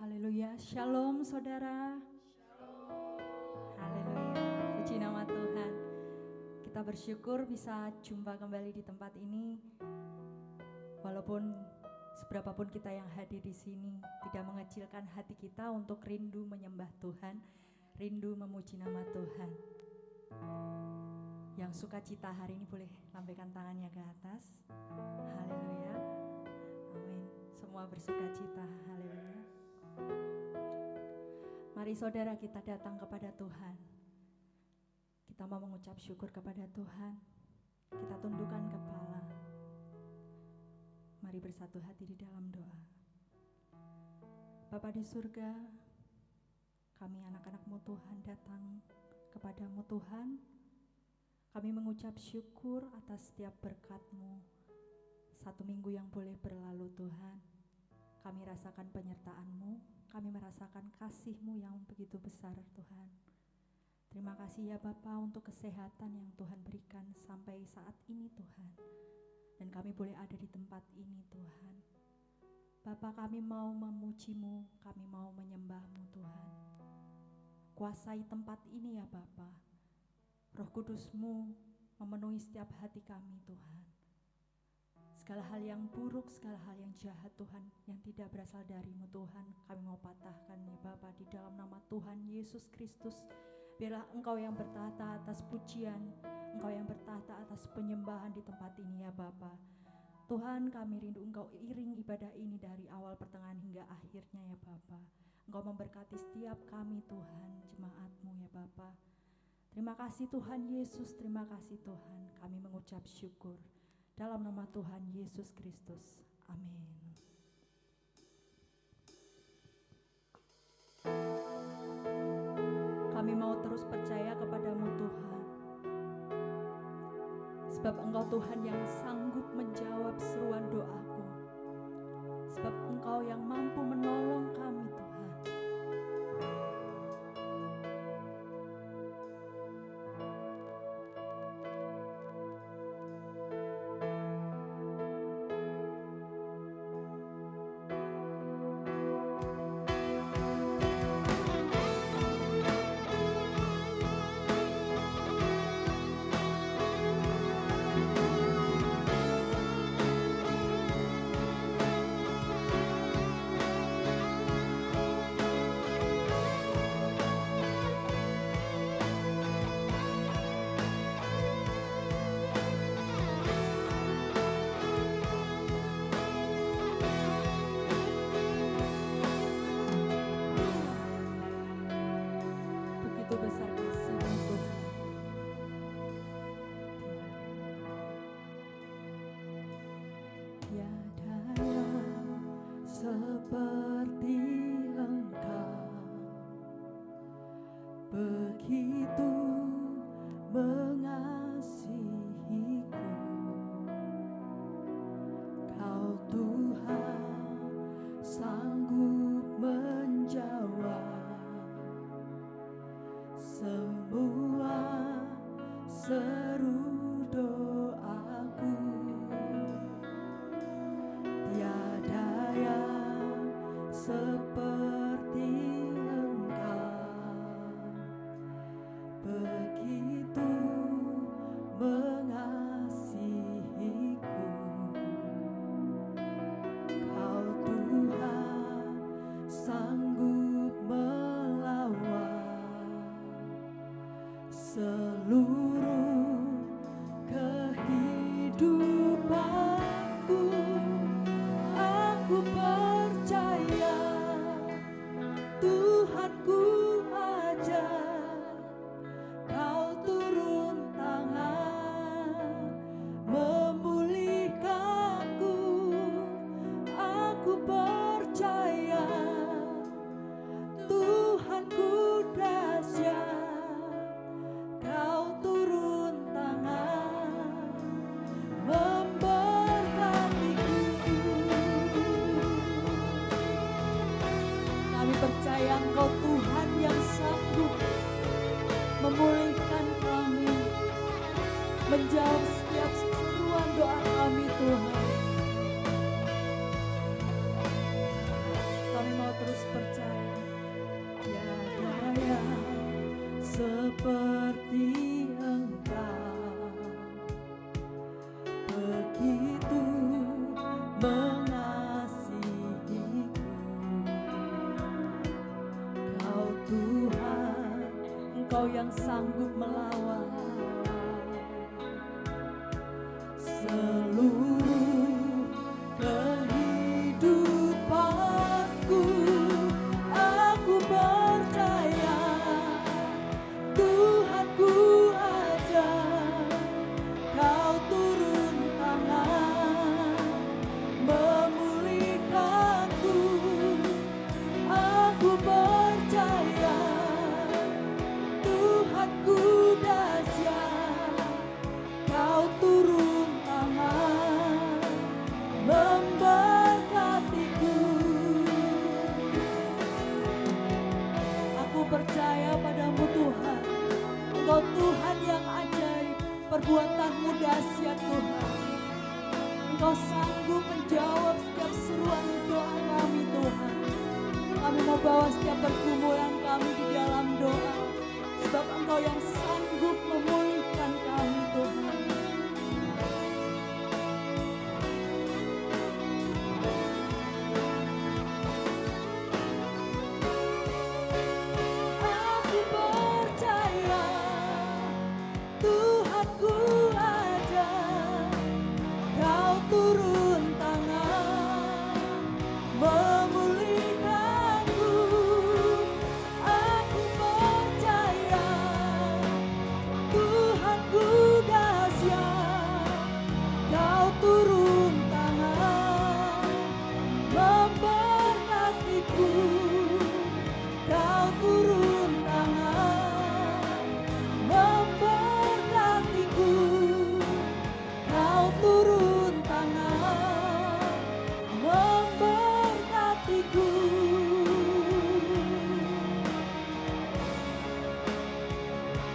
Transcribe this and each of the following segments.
Haleluya, shalom saudara. Haleluya, puji nama Tuhan. Kita bersyukur bisa jumpa kembali di tempat ini. Walaupun seberapapun kita yang hadir di sini, tidak mengecilkan hati kita untuk rindu menyembah Tuhan, rindu memuji nama Tuhan. Yang sukacita hari ini boleh lambaikan tangannya ke atas. Haleluya. Amin. Semua bersukacita. Haleluya. Mari saudara kita datang kepada Tuhan. Kita mau mengucap syukur kepada Tuhan. Kita tundukkan kepala. Mari bersatu hati di dalam doa. Bapa di surga, kami anak-anak-Mu Tuhan datang kepadamu Tuhan. Kami mengucap syukur atas setiap berkat-Mu. Satu minggu yang boleh berlalu Tuhan. Kami rasakan penyertaan-Mu, kami merasakan kasih-Mu yang begitu besar Tuhan. Terima kasih ya Bapa untuk kesehatan yang Tuhan berikan sampai saat ini Tuhan. Dan kami boleh ada di tempat ini Tuhan. Bapa, kami mau memuji-Mu, kami mau menyembah-Mu Tuhan. Kuasai tempat ini ya Bapa. Roh Kudus-Mu memenuhi setiap hati kami Tuhan. Segala hal yang buruk, segala hal yang jahat Tuhan, yang tidak berasal dari-Mu Tuhan, kami mau patahkan ya Bapa di dalam nama Tuhan Yesus Kristus. Biarlah Engkau yang bertahta atas pujian, Engkau yang bertahta atas penyembahan di tempat ini ya Bapa. Tuhan, kami rindu Engkau iring ibadah ini dari awal pertengahan hingga akhirnya ya Bapa. Engkau memberkati setiap kami Tuhan, jemaat-Mu ya Bapa. Terima kasih Tuhan Yesus, terima kasih Tuhan. Kami mengucap syukur dalam nama Tuhan Yesus Kristus. Amin. Kami mau terus percaya kepadamu Tuhan. Sebab Engkau Tuhan yang sanggup menjawab seruan doaku. Sebab Engkau yang mampu menolong kami Tuhan. Seperti Engkau, begitu mengasihiku. Kau Tuhan sanggup menjawab semua seru doaku. Tiada yang seperti Engkau, begitu mengasihiku. Kau Tuhan sanggup melawan seluruh kehidupanku. Aku percaya Tuhanku ajar, Kau turun tangan memulihkanku. Aku percaya Tuhanku dahsyat, Kau turun tangan memberkatiku. Kami percaya Engkau Tuhan yang sanggup memulihkan kami, menjawab setiap seruan doa kami Tuhan. Kami mau terus percaya seperti Engkau, begitu mengasihiku. Kau Tuhan, Engkau yang sanggup melawan seluruh kehidupanku. Aku percaya Tuhanku ada, Kau turun tangan memulihkanku. Aku percaya Tuhanku dahsyat, Kau turun tangan memberkatiku. Aku percaya padamu Tuhan, Engkau Tuhan yang ajaib, perbuatanmu dahsyat Tuhan. Engkau sanggup menjawab setiap seruan doa kami Tuhan. Kami mau bawa setiap pergumulan kami di dalam doa, sebab Engkau yang sanggup memulihkan kami Tuhan. Aku percaya Tuhanku ada, Kau turun tangan memulihkanku. Aku percaya Tuhanku dahsyat, Kau turun tangan memberkatiku. Kau turun tangan memberkatiku. Kau turun tangan memberkatiku.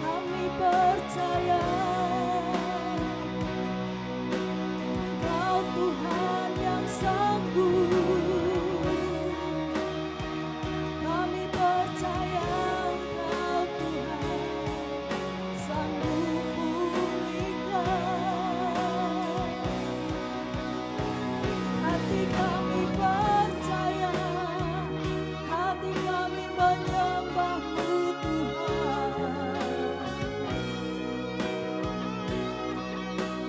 Kami percaya Kau Tuhan yang sanggup. Kami percaya Engkau Tuhan sanggup pulihkan. Hati kami percaya, hati kami menyembah-Mu Tuhan.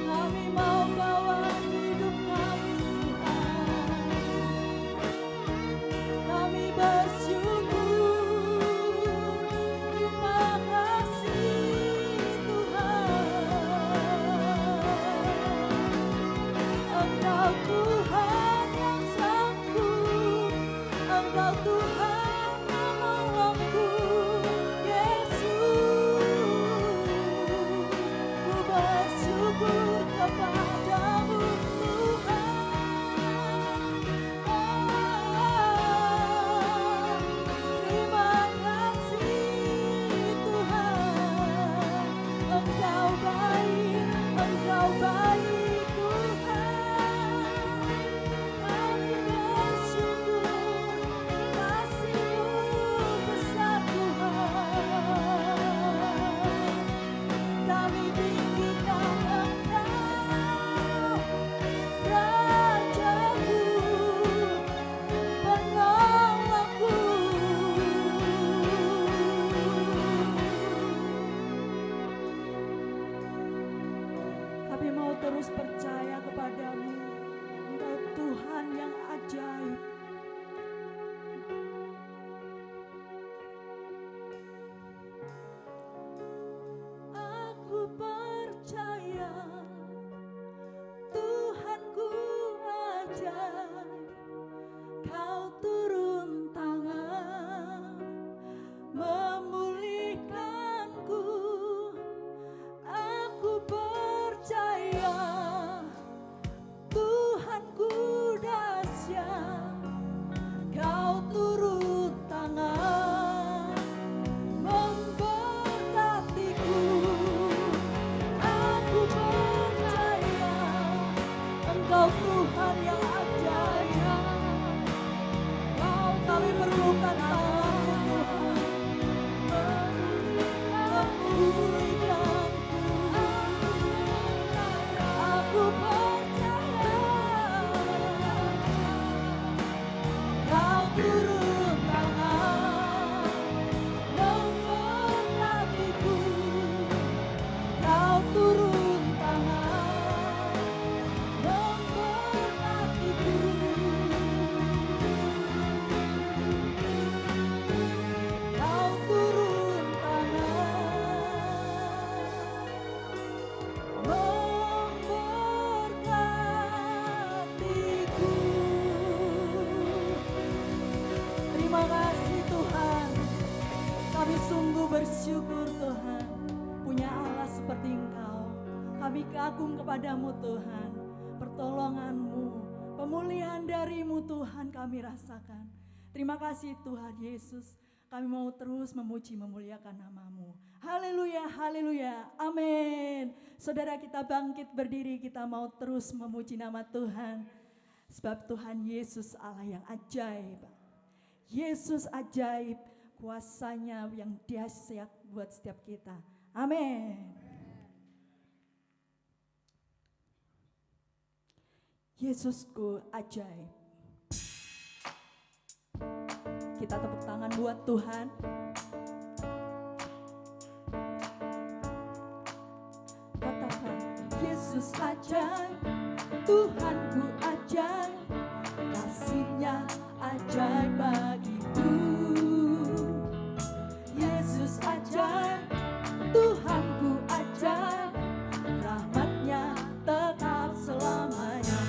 Kami mau bawa hidup kami Tuhan. Kami bersyukur, terima kasih Tuhan. Engkau Tuhan yang sanggup, Engkau Tuhan menolongku, Yesus. Ku bersyukur kepadamu Tuhan. Terima kasih Tuhan. Engkau baik, Engkau baik Tuhan. Kami bersyukur, kasih-Mu besar Tuhan. Kami tinggikan Engkau, Rajaku, penolongku. Kami mau terus percaya kepadamu, Engkau Tuhan yang ajaib. Aku percaya Tuhanku ajaib, Kau turun tangan memulihkanku. Aku percaya turun tangan memberkatiku. Kau turun tangan memberkatiku. Kau turun memberkatiku. Terima kasih Tuhan. Kami sungguh bersyukur Tuhan, punya Allah seperti Engkau. Kami kagum kepadamu Tuhan. Pertolongan-Mu, pemulihan dari-Mu Tuhan kami rasakan. Terima kasih Tuhan Yesus. Kami mau terus memuji memuliakan nama-Mu. Haleluya, haleluya, amin. Saudara, kita bangkit berdiri, kita mau terus memuji nama Tuhan. Sebab Tuhan Yesus Allah yang ajaib. Yesus ajaib, kuasanya yang dahsyat buat setiap kita. Amin. Yesusku ajaib. Kita tepuk tangan buat Tuhan. Katakan, Yesus ajaib, Tuhanku ajaib, kasih-Nya ajaib bagiku. Yesus ajaib, Tuhanku ajaib, rahmat-Nya tetap selamanya.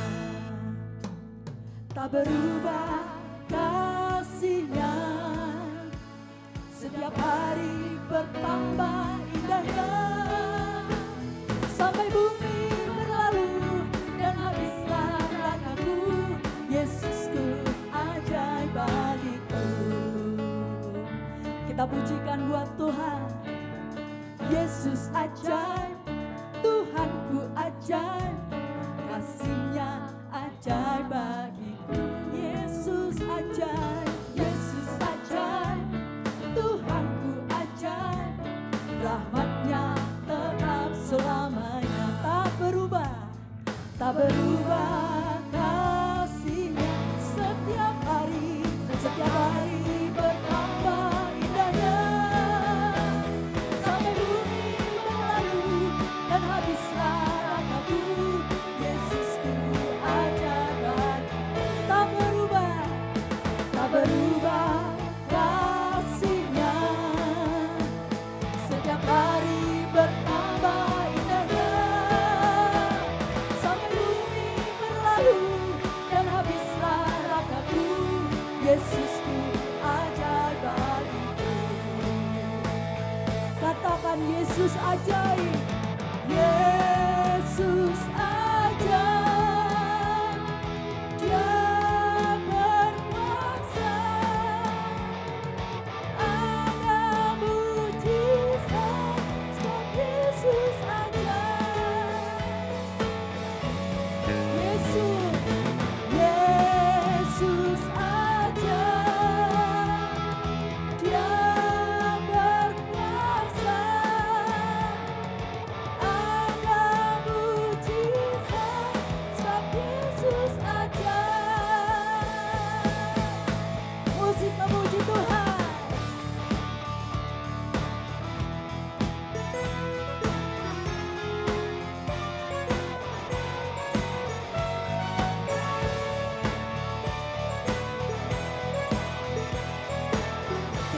Tak berubah kasih-Nya, setiap hari bertambah indahnya. Sampai bumi berlalu dan habislah ragaku, Yesusku ajaib bagiku. Kita pujikan buat Tuhan. Yesus ajaib, Tuhanku ajaib, kasih-Nya ajaib bagiku. Yesus ajaib, Yesus ajaib, Tuhanku ajaib, rahmat-Nya tetap selamanya. Tak berubah, tak berubah kasih-Nya, setiap hari bertambah indahnya. Sampai bumi berlalu dan habislah ragaku, Yesusku ajaib bagiku. Tak berubah, tak berubah kasih-Nya, setiap hari bertambah indahnya. Sampai bumi berlalu dan habislah ragaku, Yesusku ajaib bagiku. Katakan Yesus ajaib, Yesus ajaib, Dia berkuasa, ada mujizat, sebab Yesus ajaib. Yesus, Yesus ajaib, Dia berkuasa, ada mujizat, sebab Yesus ajaib. Musik memuji Tuhan.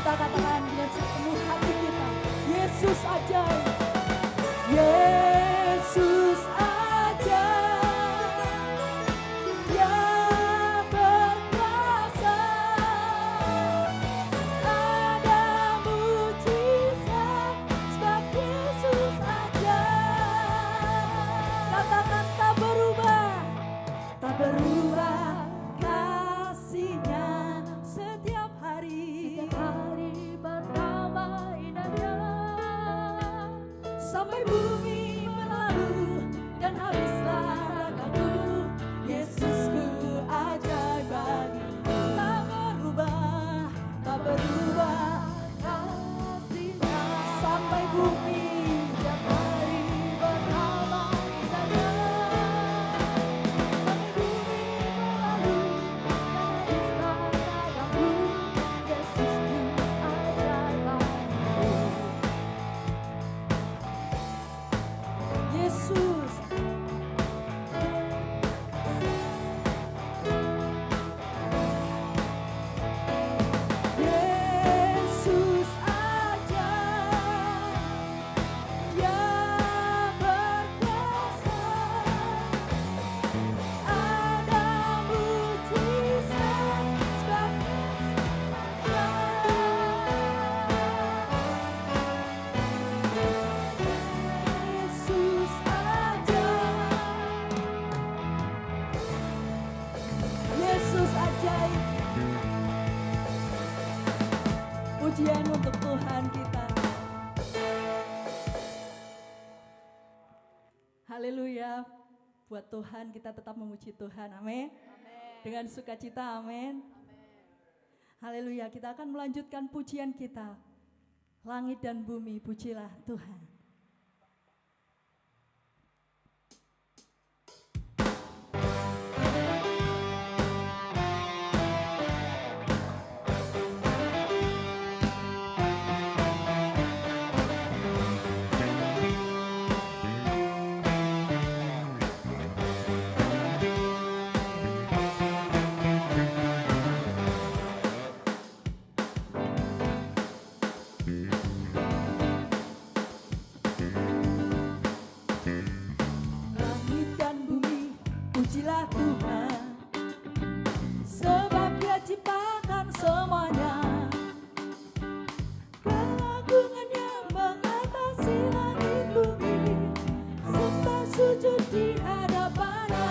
Kita katakan dengan sepenuh hati kita, Yesus ajaib, Yesus ajaib, Dia berkuasa, ada mujizat, sebab Yesus ajaib. Katakan tak berubah, tak berubah kasih-Nya, setiap hari bertambah indahnya. Sampai bumi berlalu dan habislah ragaku, Yesusku ajaib bagiku. Tak berubah, tak berubah kasih-Nya, sampai bumi setiap hari bertambah indahnya. Sampai bumi berlalu dan habislah ragaku, pujian untuk Tuhan kita. Haleluya. Buat Tuhan kita tetap memuji Tuhan. Amin. Dengan sukacita. Amin. Haleluya. Kita akan melanjutkan pujian kita. Langit dan bumi pujilah Tuhan. Pujilah Tuhan, sebab Dia ciptakan semuanya. Keagungannya mengatasi langit bumi, sembah sujud di hadapannya.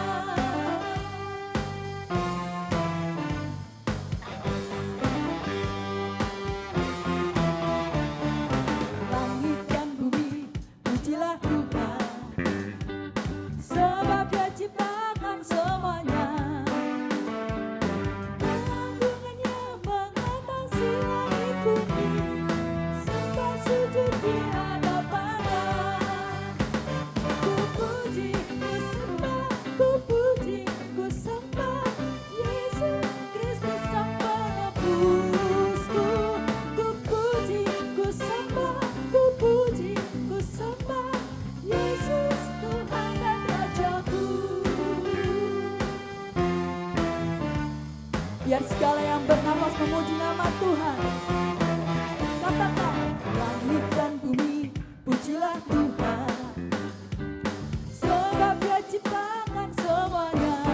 Langit dan bumi, pujilah Tuhan, sebab Dia ciptakan semuanya. Keagungannya mengatasi langit bumi, sembah sujud di hadapannya. Ku puji, ku sembah, ku puji, ku sembah Yesus Kristus Sang Penebusku. Ku puji, ku sembah, ku puji, ku sembah Yesus Tuhan dan Rajaku. Biar segala yang bernafas memuji nama Tuhan. Katakan, langit dan bumi, pujilah Tuhan, sebab Dia ciptakan semuanya.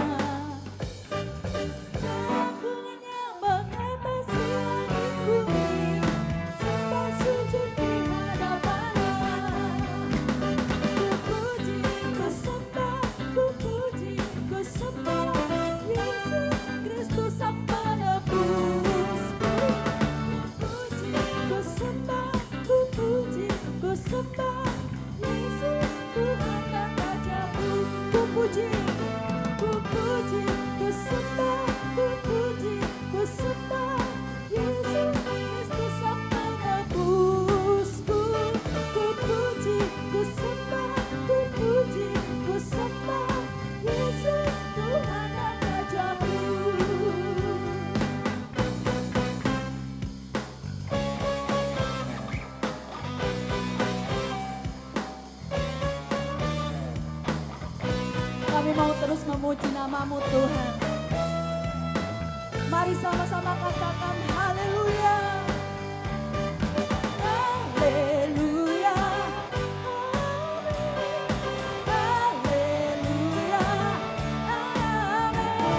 Keagungannya mengatasi langit bumi, sembah sujud di hadapannya. Ku puji, ku sembah, ku puji, ku sembah Yesus Kristus Sang Penebusku. Ku puji, ku sembah, ku puji, ku sembah Yesus Tuhan dan Rajaku. Ku puji, ku puji, ku sembah, ku puji, ku sembah Yesus Kristus Sang Penebusku. Ku puji, ku sembah, ku puji, ku sembah Yesus Tuhan dan Rajaku. Kami mau terus memuji nama-Mu Tuhan. Mari sama-sama katakan haleluya. Haleluya. Haleluya. Amin.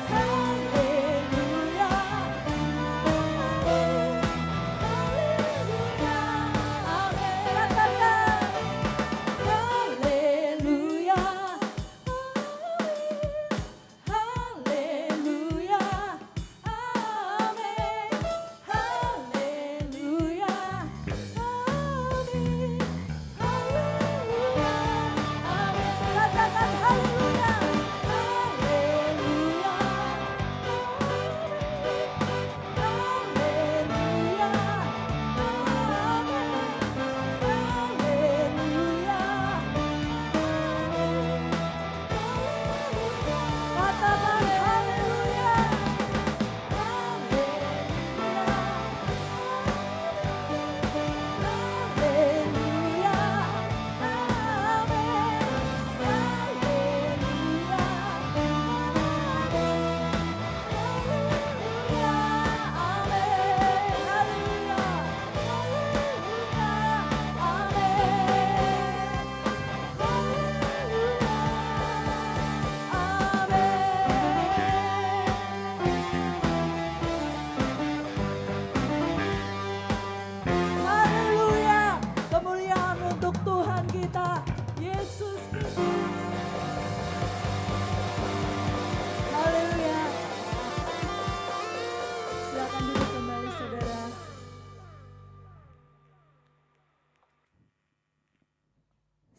Haleluya. Haleluya. Amin. Katakan haleluya. Haleluya. Amin.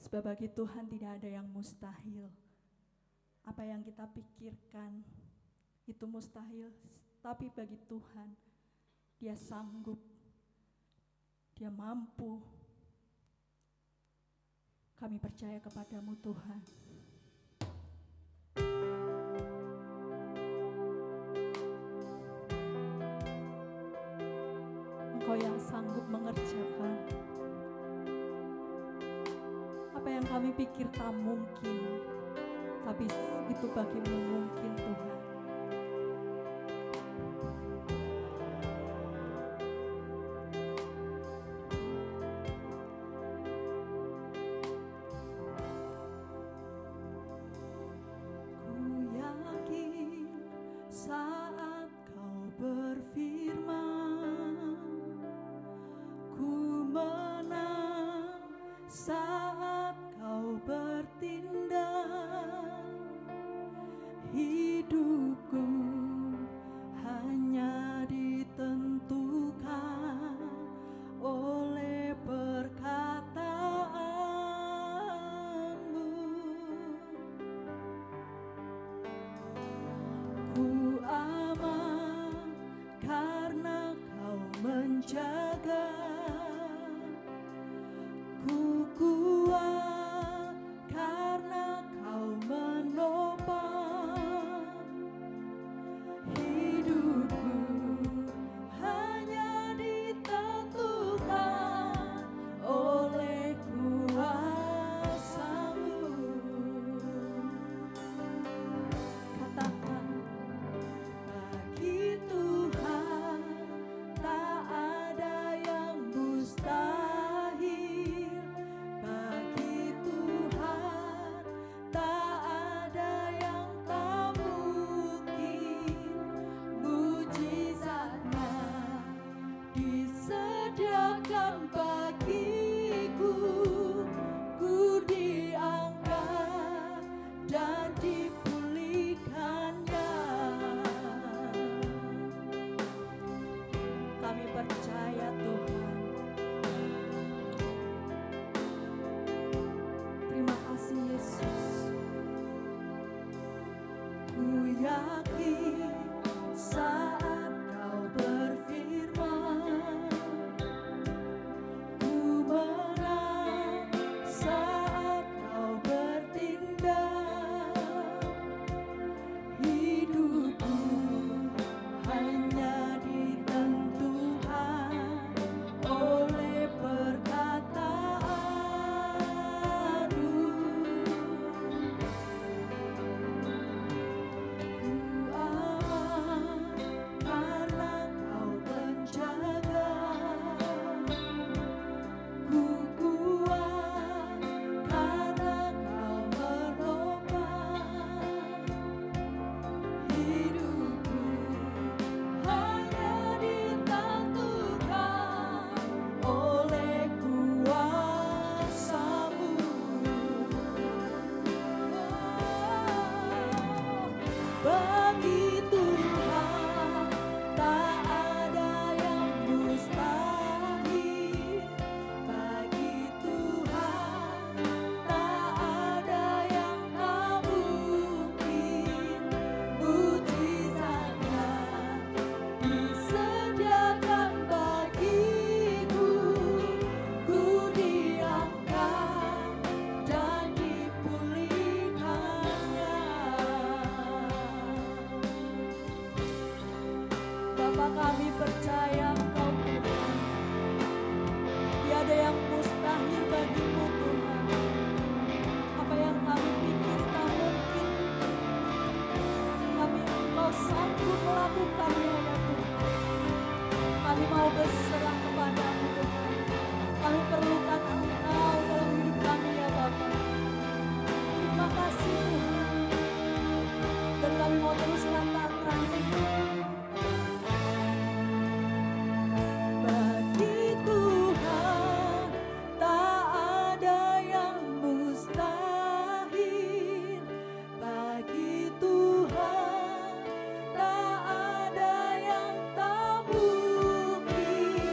Sebab bagi Tuhan tidak ada yang mustahil. Apa yang kita pikirkan itu mustahil, tapi bagi Tuhan Dia sanggup, Dia mampu. Kami percaya kepadamu Tuhan. Engkau yang sanggup mengerjakan apa yang kami pikir tak mungkin, tapi itu bagimu mungkin Tuhan. Ku yakin saat kau berfirman, ku menang saat kau bertindak. Hidupku hanya ditentukan oleh perkataanmu. Ku aman karena kau menjaga. Ku kuat karena kau menopang. Hidupku hanya ditentukan oleh kuasa-Mu. Katakan, bagi Tuhan tak ada yang mustahil. Bagi Tuhan tak ada yang tak mungkin. Mujizatnya disediakan bagiku. Ku diangkat dan dipulihkannya. Kami percaya Tuhan. Terima kasih Yesus. Ku yakin saat kau berfirman, ku menang saat kau bertindak. Hidupku hanya ditentukan oleh perkataanmu. Ku aman karena kau menjaga. Ku kuat karena kau menopang. Hidupku hanya ditentukan oleh kuasa-Mu. Bagi Tuhan tak ada yang mustahil. Bagi Tuhan tak ada yang tak mungkin. Mujizatnya disediakan bagiku. Ku diangkat dan dipulihkannya. Bapa, kami percaya Engkau Tuhan. Tiada yang mustahil bagimu Tuhan. Apa yang kami pikir tak mungkin, tapi Engkau sanggup melakukannya ya Tuhan. Kami mau berserah kepadamu Tuhan. Kami perlukan Engkau dalam hidup kami ya Bapa. Terima kasih Tuhan. Dan kami mau terus katakan, bagi Tuhan tak ada yang mustahil. Bagi Tuhan tak ada yang tak mungkin.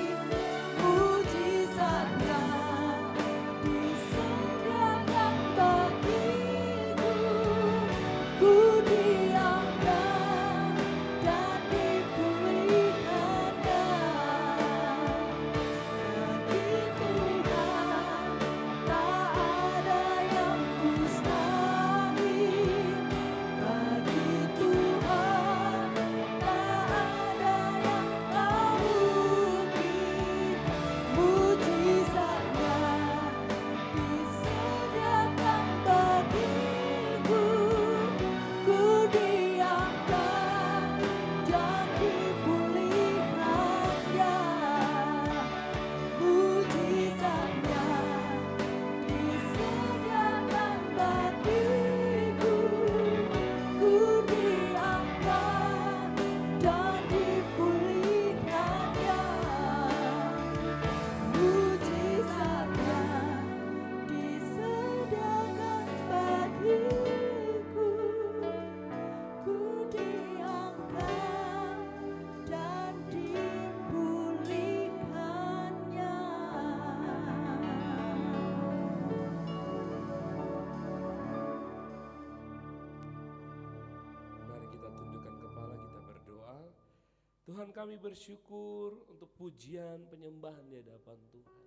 Tuhan, kami bersyukur untuk pujian penyembahan di hadapan Tuhan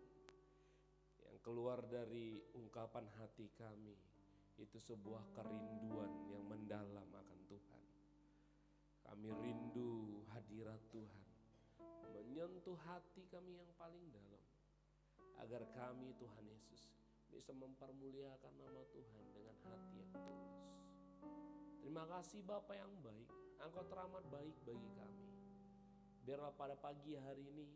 yang keluar dari ungkapan hati kami. Itu sebuah kerinduan yang mendalam akan Tuhan. Kami rindu hadirat Tuhan menyentuh hati kami yang paling dalam, agar kami, Tuhan Yesus, bisa mempermuliakan nama Tuhan dengan hati yang tulus. Terima kasih Bapa yang baik, Engkau teramat baik bagi kami. Biarlah pada pagi hari ini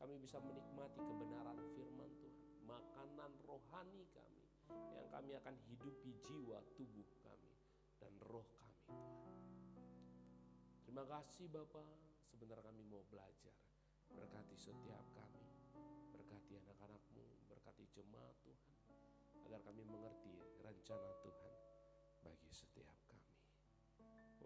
kami bisa menikmati kebenaran firman Tuhan, makanan rohani kami yang kami akan hidupi jiwa, tubuh kami, dan roh kami, Tuhan. Terima kasih Bapa, sebentar kami mau belajar. Berkati setiap kami, berkati anak-anak-Mu, berkati jemaat Tuhan, agar kami mengerti rencana Tuhan bagi setiap kami.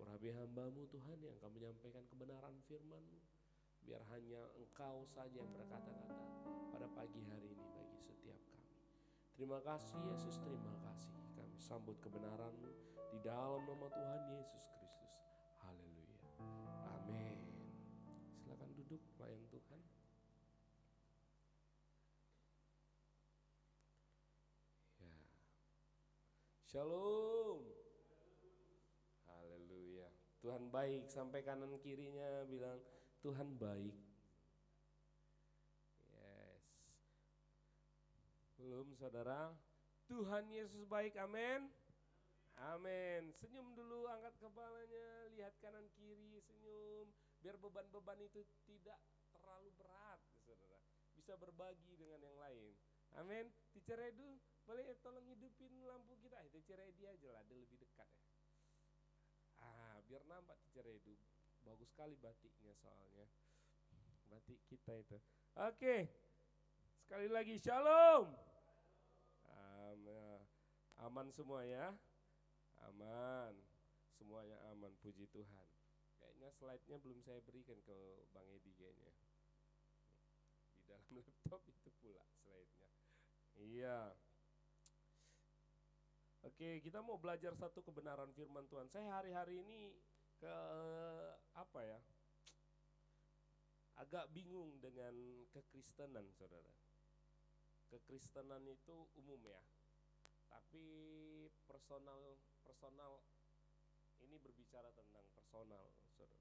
Urapi hamba-Mu Tuhan yang akan menyampaikan kebenaran firman-Mu, biar hanya Engkau saja yang berkata-kata pada pagi hari ini bagi setiap kami. Terima kasih Yesus, terima kasih. Kami sambut kebenaran-Mu di dalam nama Tuhan Yesus Kristus. Haleluya. Amin. Silakan duduk pelayan Tuhan. Ya. Shalom. Haleluya. Tuhan baik, sampai kanan kirinya bilang Tuhan baik. Yes. Belum saudara? Tuhan Yesus baik, amin. Amin. Senyum dulu, angkat kepalanya, lihat kanan kiri, senyum. Biar beban-beban itu tidak terlalu berat, saudara. Bisa berbagi dengan yang lain. Amin. Teacher Edu, boleh tolong hidupin lampu kita? Teacher Edi aja lah, dia lebih dekat ya. Biar nampak Teacher Edu. Bagus sekali batiknya soalnya. Batik kita itu. Oke. Sekali lagi, shalom. Aman semua ya. Aman, semuanya aman, puji Tuhan. Kayaknya slide-nya belum saya berikan ke Bang Edi kayaknya. Di dalam laptop itu pula slide-nya. Iya. Oke, kita mau belajar satu kebenaran firman Tuhan. Saya hari-hari ini agak bingung dengan kekristenan, saudara. Kekristenan itu umum ya. Tapi personal ini berbicara tentang personal, saudara.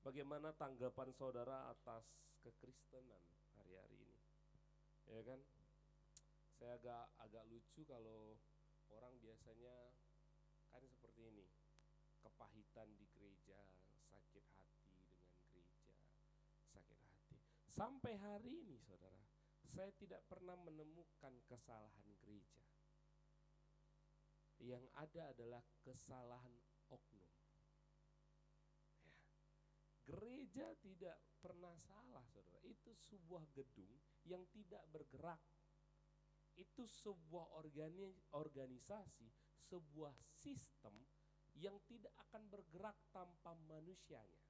Bagaimana tanggapan saudara atas kekristenan hari-hari ini? Ya kan? Saya agak lucu kalau orang biasanya kan seperti ini. Kepahitan di gereja, sakit hati dengan gereja, sakit hati. Sampai hari ini, saudara, saya tidak pernah menemukan kesalahan gereja. Yang ada adalah kesalahan oknum. Ya. Gereja tidak pernah salah, saudara. Itu sebuah gedung yang tidak bergerak. Itu sebuah organisasi, sebuah sistem yang tidak akan bergerak tanpa manusianya.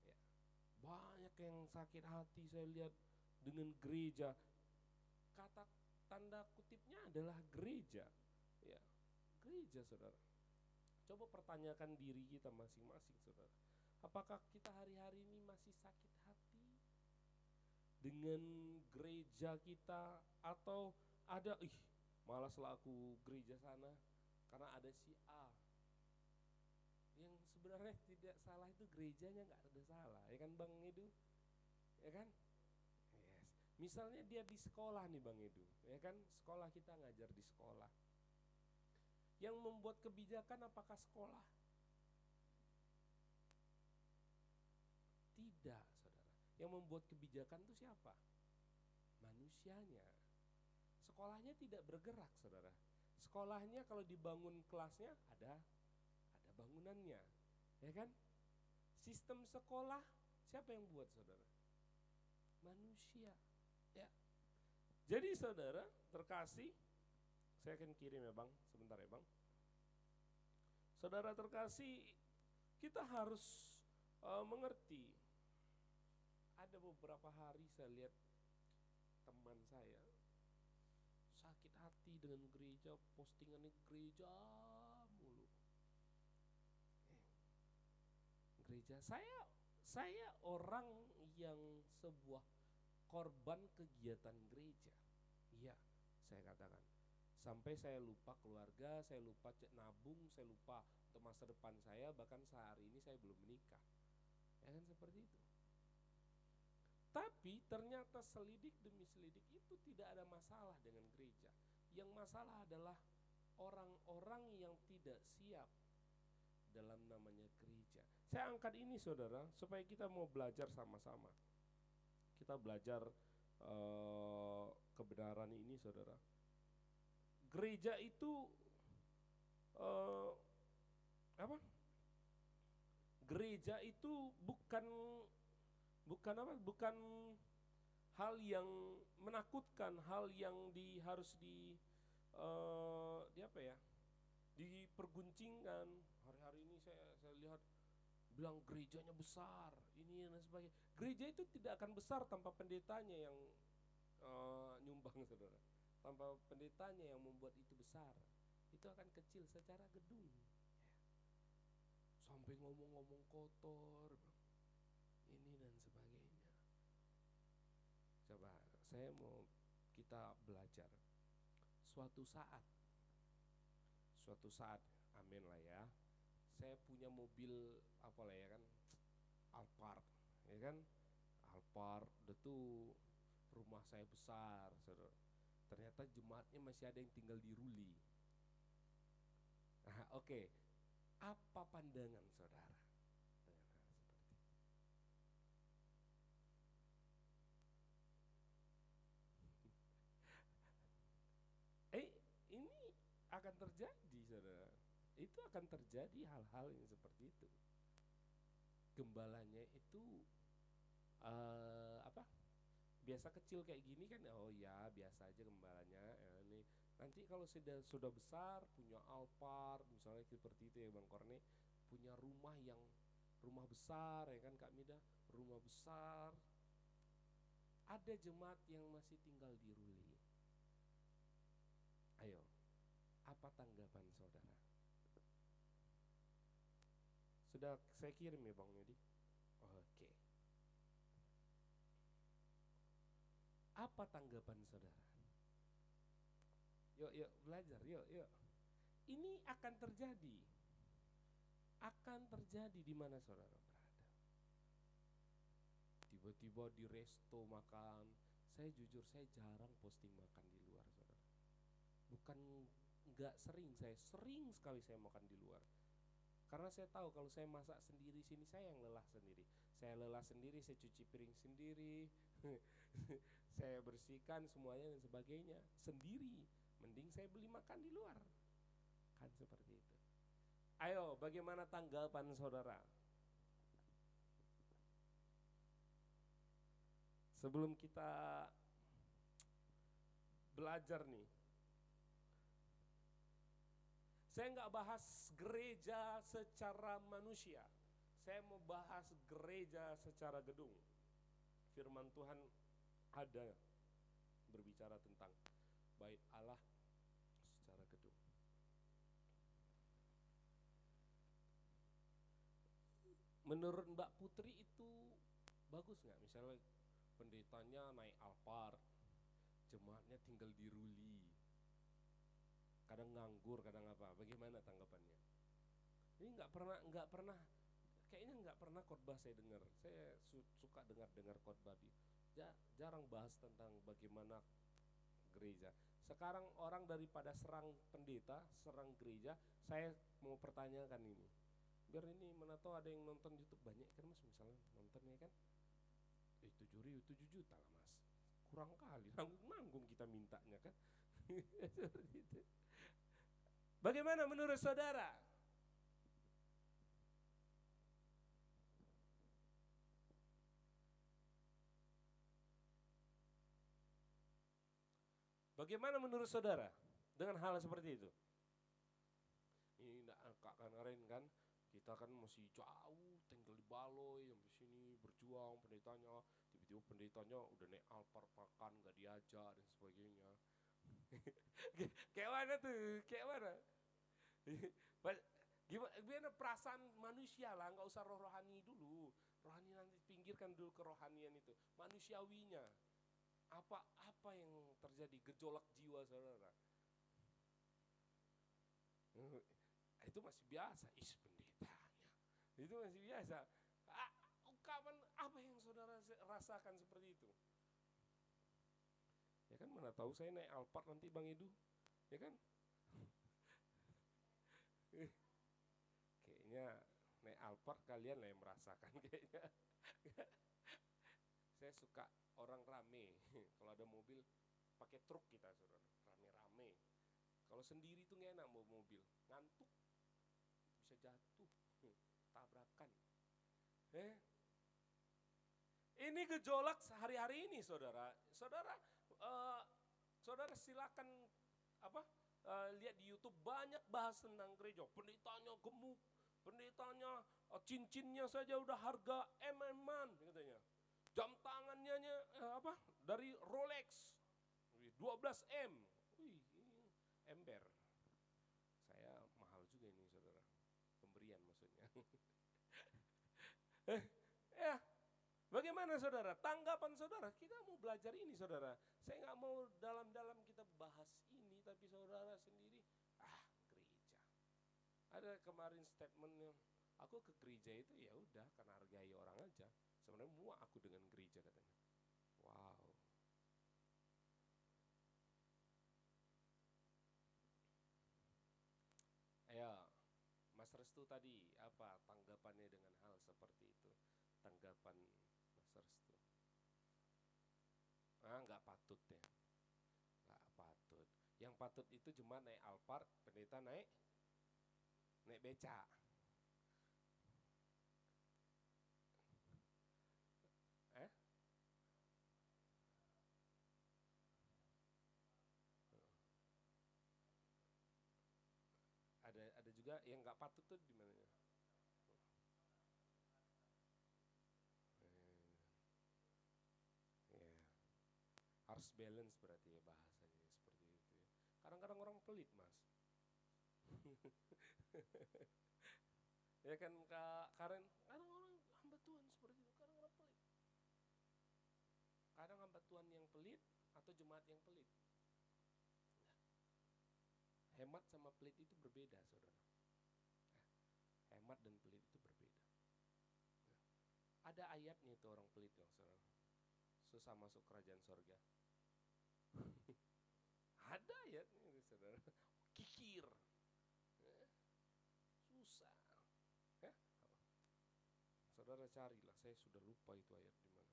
Ya. Banyak yang sakit hati saya lihat dengan gereja. Kata tanda kutipnya adalah gereja. Ya, gereja, saudara. Coba pertanyakan diri kita masing-masing, saudara. Apakah kita hari-hari ini masih sakit hati dengan gereja kita, atau ada malaslah aku gereja sana karena ada si A. Yang sebenarnya tidak salah itu gerejanya, nggak ada salah, ya kan Bang Edu? Ya kan? Yes. Misalnya dia di sekolah nih Bang Edu, ya kan? Sekolah, kita ngajar di sekolah. Yang membuat kebijakan apakah sekolah? Tidak, saudara. Yang membuat kebijakan itu siapa? Manusianya. Sekolahnya tidak bergerak, saudara. Sekolahnya kalau dibangun kelasnya ada bangunannya, ya kan? Sistem sekolah siapa yang buat, saudara? Manusia. Ya. Jadi saudara terkasih, saya akan kirim ya Bang, sebentar ya Bang. Saudara terkasih, kita harus mengerti. Ada beberapa hari saya lihat teman saya sakit hati dengan gereja, postingannya gereja mulu. Gereja, Saya orang yang sebuah korban kegiatan gereja. Iya, saya katakan. Sampai saya lupa keluarga, saya lupa nabung, saya lupa untuk masa depan saya, bahkan sehari ini saya belum menikah. Ya kan seperti itu. Tapi ternyata selidik demi selidik itu tidak ada masalah dengan gereja. Yang masalah adalah orang-orang yang tidak siap dalam namanya gereja. Saya angkat ini saudara, supaya kita mau belajar sama-sama. Kita belajar kebenaran ini saudara. Gereja itu apa? Gereja itu bukan hal yang menakutkan, hal yang harus di apa ya? Diperguncingkan. Hari-hari ini saya lihat bilang gerejanya besar, ini dan sebagainya. Gereja itu tidak akan besar tanpa pendetanya yang nyumbang saudara. Tanpa pendetanya yang membuat itu besar, itu akan kecil secara gedung. Sampai ngomong-ngomong kotor, ini dan sebagainya. Coba saya mau kita belajar. Suatu saat, amin lah ya. Saya punya mobil apa lah ya kan, Alphard, ya kan, Alphard. Udah tuh rumah saya besar, saudara. Ternyata jemaatnya masih ada yang tinggal di Ruli. Nah, oke. Apa pandangan saudara dengan hal seperti itu? Ini akan terjadi saudara. Itu akan terjadi hal-hal yang seperti itu. Gembalanya itu biasa kecil kayak gini kan, oh ya biasa aja gembalanya. Ini nanti kalau sudah besar, punya Alphard misalnya seperti itu ya Bang Korne, punya rumah besar ya kan Kak Mida, rumah besar. Ada jemaat yang masih tinggal di Ruli. Ayo, apa tanggapan saudara? Sudah saya kirim ya Bang Yudi. Oke. Apa tanggapan saudara? Yuk belajar, yuk. Ini akan terjadi. Akan terjadi di mana saudara berada. Tiba-tiba di resto makan. Saya jujur, saya jarang posting makan di luar saudara. Bukan enggak sering, saya sering sekali saya makan di luar. Karena saya tahu kalau saya masak sendiri sini, saya yang lelah sendiri. Saya lelah sendiri, saya cuci piring sendiri. Saya bersihkan semuanya dan sebagainya sendiri. Mending saya beli makan di luar. Kan seperti itu. Ayo, bagaimana tanggapan saudara? Sebelum kita belajar nih, saya nggak bahas gereja secara manusia. Saya mau bahas gereja secara gedung. Firman Tuhan ada berbicara tentang bait Allah secara gedung. Menurut Mbak Putri itu bagus nggak? Misalnya pendetanya naik Alphard, jemaatnya tinggal di Ruli, kadang nganggur, kadang apa? Bagaimana tanggapannya? Ini nggak pernah, kayaknya nggak pernah khotbah saya dengar. Saya suka dengar khotbah di. Jarang bahas tentang bagaimana gereja. Sekarang orang daripada serang pendeta, serang gereja, saya mau pertanyakan ini. Biar ini mana tahu ada yang nonton YouTube banyak kan Mas, misalnya nontonnya kan 7 juta lah Mas. Kurang kali, nanggung kita mintanya kan. Seperti itu. Bagaimana menurut saudara? Bagaimana menurut saudara dengan hal seperti itu? Ini Kak Karen kan, kita kan masih jauh, tinggal di Baloi, sampai sini berjuang pendetanya, tiba-tiba pendetanya udah naik Alphard makan, gak diajak dan sebagainya. Kayak mana tuh? Kayak mana? Gimana perasaan manusia lah, nggak usah rohani dulu. Rohani nanti pinggirkan dulu kerohanian itu. Manusiawinya. Apa yang terjadi, gejolak jiwa saudara. Itu masih biasa, pendetanya. Itu masih biasa. Ungkapan apa yang saudara rasakan seperti itu? Ya kan, mana tahu saya naik Alphard nanti Bang Edu, ya kan? Kayaknya naik Alphard kalian lah yang merasakan kayaknya. Saya suka orang rame. Kalau ada mobil pakai truk kita saudara, rame-rame. Kalau sendiri tuh nggak enak bawa mobil, ngantuk, bisa jatuh, tabrakan. Ini gejolak sehari-hari ini saudara. Saudara silakan lihat di YouTube, banyak bahas tentang gereja. Pendetanya gemuk, pendetanya cincinnya saja udah harga M-an katanya. Jam tangannya dari Rolex 12 M. Wih, ember. Saya mahal juga ini saudara, pemberian maksudnya. Ya, bagaimana saudara? Tanggapan saudara? Kita mau belajar ini saudara. Saya nggak mau dalam-dalam kita bahas ini, tapi saudara sendiri, gereja. Ada kemarin statementnya, aku ke gereja itu ya udah karena hargai orang aja. Sebenarnya muak aku dengan gereja katanya. Wow. Ayo, Mas Restu tadi apa tanggapannya dengan hal seperti itu? Tanggapan Mas Restu? Nggak patut ya, nggak patut. Yang patut itu cuma naik Alphard, pendeta naik beca. Ada juga yang nggak patut tuh di mana? Ya, harus balance berarti ya bahasanya seperti itu ya. Kadang-kadang orang pelit mas. Ya kan kadang orang hamba Tuhan seperti itu, kadang orang pelit. Kadang hamba Tuhan yang pelit atau jemaat yang pelit. Hemat sama pelit itu berbeda saudara. Hemat dan pelit itu berbeda. Ada ayatnya itu orang pelit yang saudara, susah masuk kerajaan sorga. Ada ayatnya itu saudara, kikir, susah. Saudara carilah, saya sudah lupa itu ayat di mana.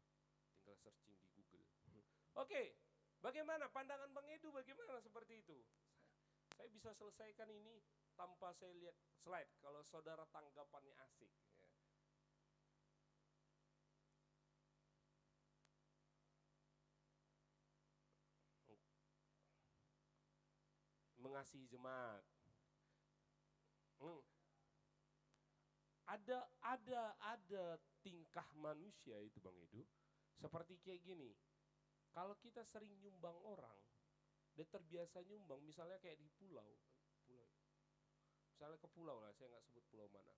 Tinggal searching di Google. Oke, bagaimana pandangan Bang Edu, bagaimana seperti itu? Saya bisa selesaikan ini tanpa saya lihat slide kalau saudara tanggapannya asik. Ya. Mengasihi jemaat. Ada tingkah manusia itu Bang Edu, seperti kayak gini. Kalau kita sering nyumbang orang, dia terbiasa nyumbang, misalnya kayak di pulau, misalnya ke pulau lah, saya nggak sebut pulau mana.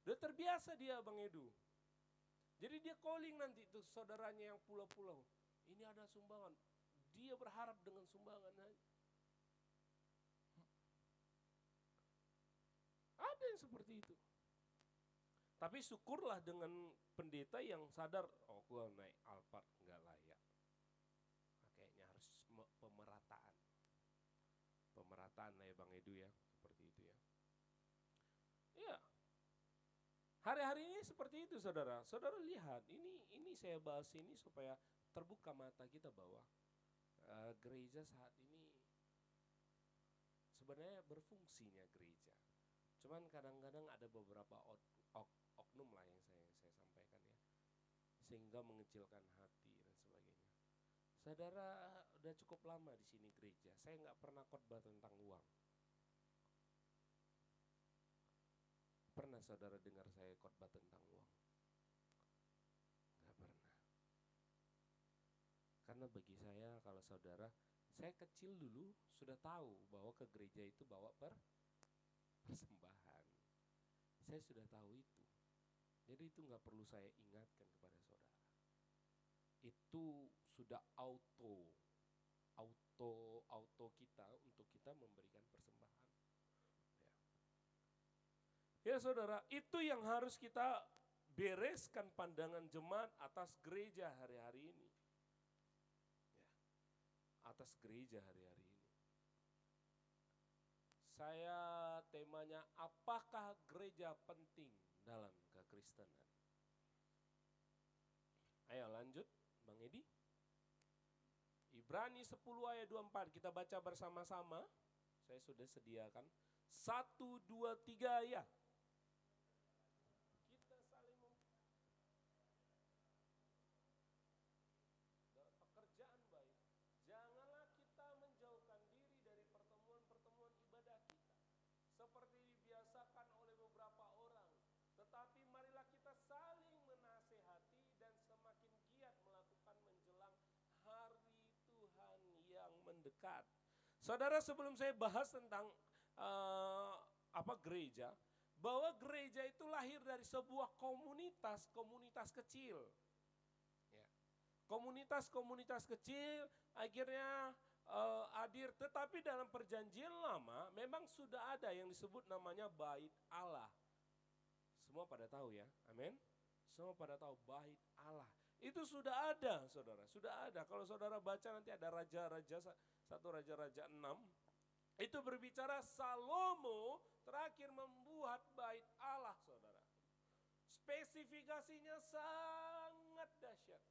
Dia terbiasa dia Bang Edu. Jadi dia calling nanti tuh saudaranya yang pulau-pulau, ini ada sumbangan, dia berharap dengan sumbangan. Ada yang seperti itu. Tapi syukurlah dengan pendeta yang sadar, oh gua naik Alphard nggak layak. Nah, kayaknya harus pemerataan. Pemerataan lah ya Bang Edu ya, seperti itu ya. Iya. Hari-hari ini seperti itu saudara. Saudara lihat, ini saya bahas ini supaya terbuka mata kita bahwa gereja saat ini sebenarnya berfungsinya gereja. Cuman kadang-kadang ada beberapa oknum lah yang saya sampaikan ya, sehingga mengecilkan hati dan sebagainya. Saudara udah cukup lama di sini gereja, saya nggak pernah khotbah tentang uang. Pernah saudara dengar saya khotbah tentang uang? Nggak pernah. Karena bagi saya kalau saudara, saya kecil dulu sudah tahu bahwa ke gereja itu bawa persembahan. Saya sudah tahu itu. Jadi itu nggak perlu saya ingatkan kepada saudara. Itu sudah auto kita untuk kita memberikan persembahan. Ya saudara, itu yang harus kita bereskan pandangan jemaat atas gereja hari-hari ini. Ya, atas gereja hari-hari ini. Saya temanya, apakah gereja penting dalam kekristenan? Ayo lanjut, Bang Edi. Ibrani 10 ayat 24, kita baca bersama-sama. Saya sudah sediakan. 1, 2, 3 ya. Kita saling dalam pekerjaan baik. Janganlah kita menjauhkan diri dari pertemuan-pertemuan ibadah kita, seperti dibiasakan oleh beberapa orang. Tetapi marilah kita saling menasehati dan semakin giat melakukan menjelang hari Tuhan yang mendekat. Saudara, sebelum saya bahas tentang gereja, bahwa gereja itu lahir dari sebuah komunitas kecil. Ya. Komunitas kecil akhirnya hadir, tetapi dalam perjanjian lama memang sudah ada yang disebut namanya bait Allah. Semua pada tahu ya, amin. Semua pada tahu bait Allah. Itu sudah ada, saudara, sudah ada. Kalau saudara baca nanti ada Raja-Raja 1 Raja-Raja 6. Itu berbicara Salomo terakhir membuat bait Allah, saudara. Spesifikasinya sangat dahsyat.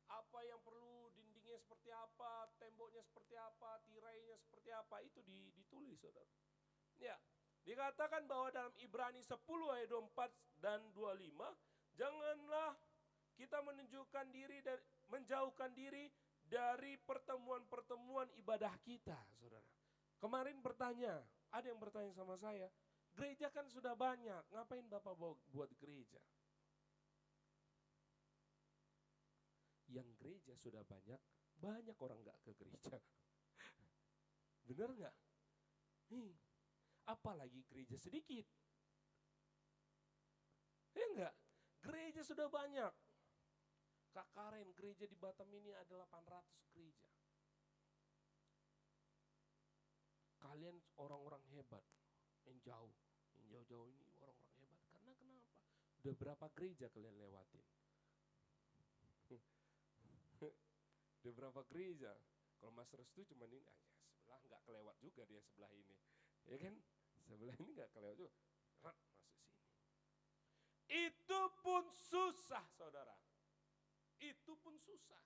Apa yang perlu, dindingnya seperti apa, temboknya seperti apa, tirainya seperti apa, itu ditulis, saudara. Ya, dikatakan bahwa dalam Ibrani 10 ayat 24 dan 25, janganlah kita menjauhkan diri dari pertemuan-pertemuan ibadah kita, saudara. Kemarin ada yang bertanya sama saya, gereja kan sudah banyak, ngapain Bapak buat gereja? Yang gereja sudah banyak orang gak ke gereja. Bener gak? Apalagi gereja sedikit. Ya enggak? Gereja sudah banyak. Kak Karen, gereja di Batam ini ada 800 gereja. Kalian orang-orang hebat, yang jauh-jauh ini orang-orang hebat. Karena kenapa? Udah berapa gereja kalian lewatin? Udah berapa gereja? Kalau Mas Restu cuma ini, sebelah nggak kelewat juga dia sebelah ini. Ya kan? Sebelah ini nggak kelewat juga. Masuk sini. Itu pun susah, saudara. Itu pun susah.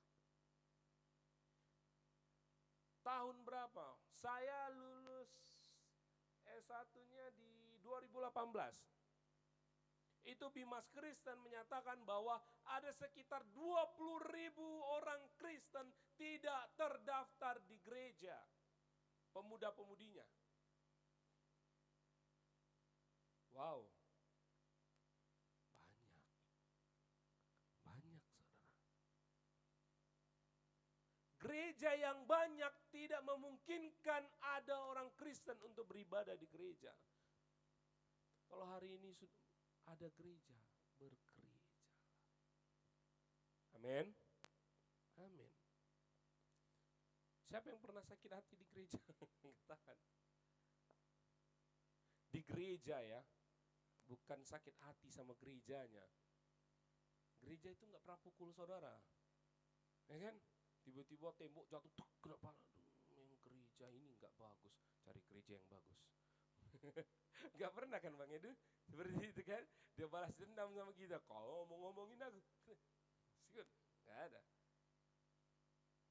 Tahun berapa? Saya lulus S1-nya di 2018. Itu Bimas Kristen menyatakan bahwa ada sekitar 20.000 orang Kristen tidak terdaftar di gereja, pemuda-pemudinya. Wow. Banyak, saudara. Gereja yang banyak tidak memungkinkan ada orang Kristen untuk beribadah di gereja. Kalau hari ini ada gereja, bergereja. Amin. Amin. Siapa yang pernah sakit hati di gereja? Tahan. Di gereja ya, bukan sakit hati sama gerejanya. Gereja itu nggak pernah pukul saudara, ya kan? Tiba-tiba tembok jatuh, kena kepala. Yang gereja ini nggak bagus, cari gereja yang bagus. Nggak pernah kan Bang Edu? Seperti itu kan? Dia balas dendam sama kita. Kalau mau ngomongin aku, sikut, nggak ada.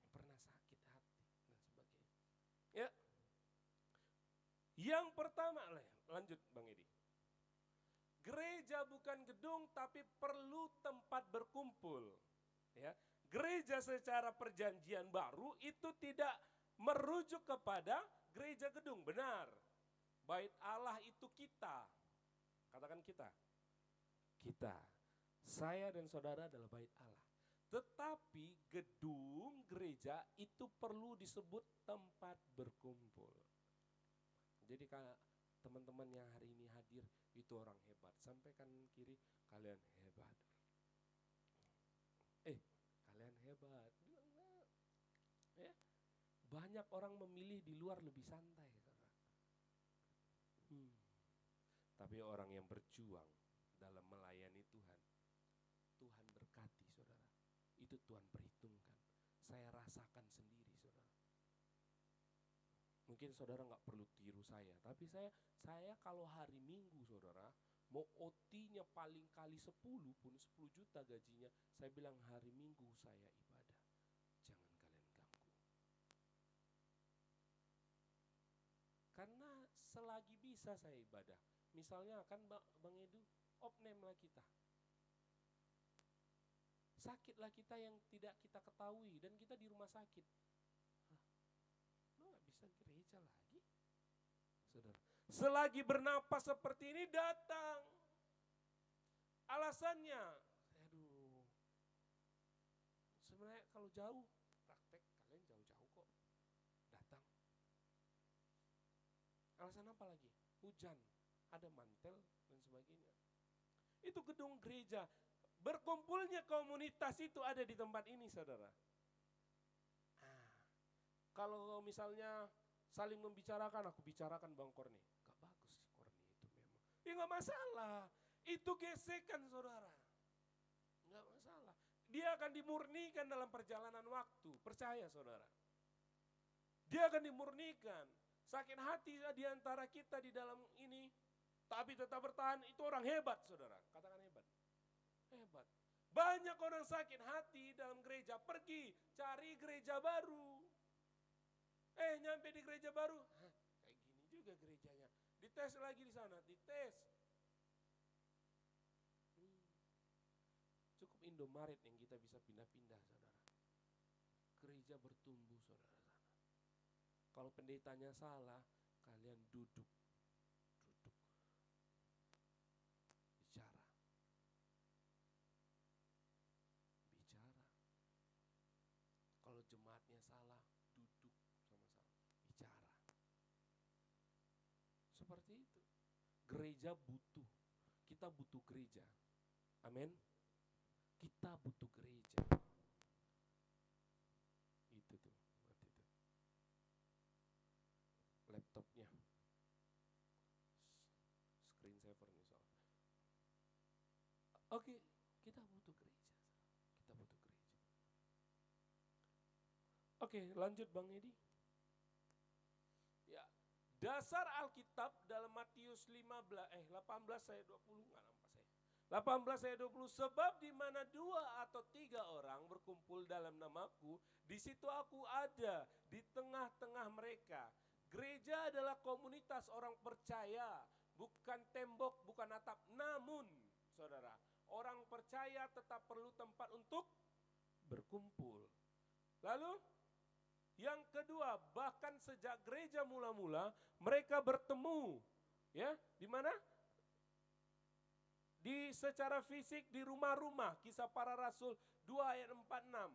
Yang pernah sakit hati dan sebagainya. Ya, yang pertama lanjut Bang Edi. Gereja bukan gedung tapi perlu tempat berkumpul. Ya, gereja secara perjanjian baru itu tidak merujuk kepada gereja gedung, benar. Bait Allah itu kita. Katakan kita. Kita. Saya dan saudara adalah bait Allah. Tetapi gedung gereja itu perlu disebut tempat berkumpul. Jadi teman-teman yang hari ini hadir itu orang hebat. Sampai kanan kiri, kalian hebat. Kalian hebat. Ya. Banyak orang memilih di luar lebih santai, saudara. Tapi orang yang berjuang dalam melayani Tuhan, Tuhan berkati, saudara. Itu Tuhan perhitungkan. Saya rasakan sendiri, saudara. Mungkin saudara nggak perlu tiru saya, tapi saya kalau hari Minggu, saudara, mau OT-nya paling kali 10 pun 10 juta gajinya, saya bilang hari Minggu saya ibadah. Jangan kalian ganggu. Karena selagi bisa saya ibadah. Misalnya kan Bang Edu, opname lah kita. Sakitlah kita yang tidak kita ketahui dan kita di rumah sakit. Lo gak bisa gereja lagi. Saudara, selagi bernapas seperti ini datang. Alasannya, aduh. Sebenarnya kalau jauh, praktek kalian jauh-jauh kok. Datang. Alasan apa lagi? Hujan, ada mantel dan sebagainya. Itu gedung gereja. Berkumpulnya komunitas itu ada di tempat ini, saudara. Kalau misalnya saling membicarakan, aku bicarakan Bang Korni. Gak bagus Korni itu memang. Ya gak masalah. Itu gesekan, saudara. Gak masalah. Dia akan dimurnikan dalam perjalanan waktu. Percaya, saudara. Dia akan dimurnikan. Sakit hati di antara kita di dalam ini, tapi tetap bertahan, itu orang hebat, saudara. Katakan hebat. Hebat. Banyak orang sakit hati dalam gereja, pergi cari gereja baru. Nyampe di gereja baru, kayak gini juga gerejanya. Dites lagi di sana, dites. Cukup Indomaret yang kita bisa pindah-pindah, saudara. Gereja bertumbuh, saudara. Kalau pendetanya salah, kalian duduk. Bicara. Kalau jemaatnya salah, duduk sama-sama. Bicara. Seperti itu. Gereja butuh. Kita butuh gereja. Amin. Kita butuh gereja. Itu tuh. Laptopnya. Screen saver nih soal. Oke, kita butuh gereja. Kita butuh gereja. Oke, lanjut Bang Edi. Ya, dasar Alkitab dalam Matius 18 ayat 20, enggak nampak saya. 18 ayat 20, sebab di mana 2 atau 3 orang berkumpul dalam namaku, di situ aku ada di tengah-tengah mereka. Gereja adalah komunitas orang percaya, bukan tembok, bukan atap. Namun, saudara, orang percaya tetap perlu tempat untuk berkumpul. Lalu, yang kedua, bahkan sejak gereja mula-mula, mereka bertemu. Ya, di mana? Di secara fisik di rumah-rumah, Kisah Para Rasul 2 ayat 46.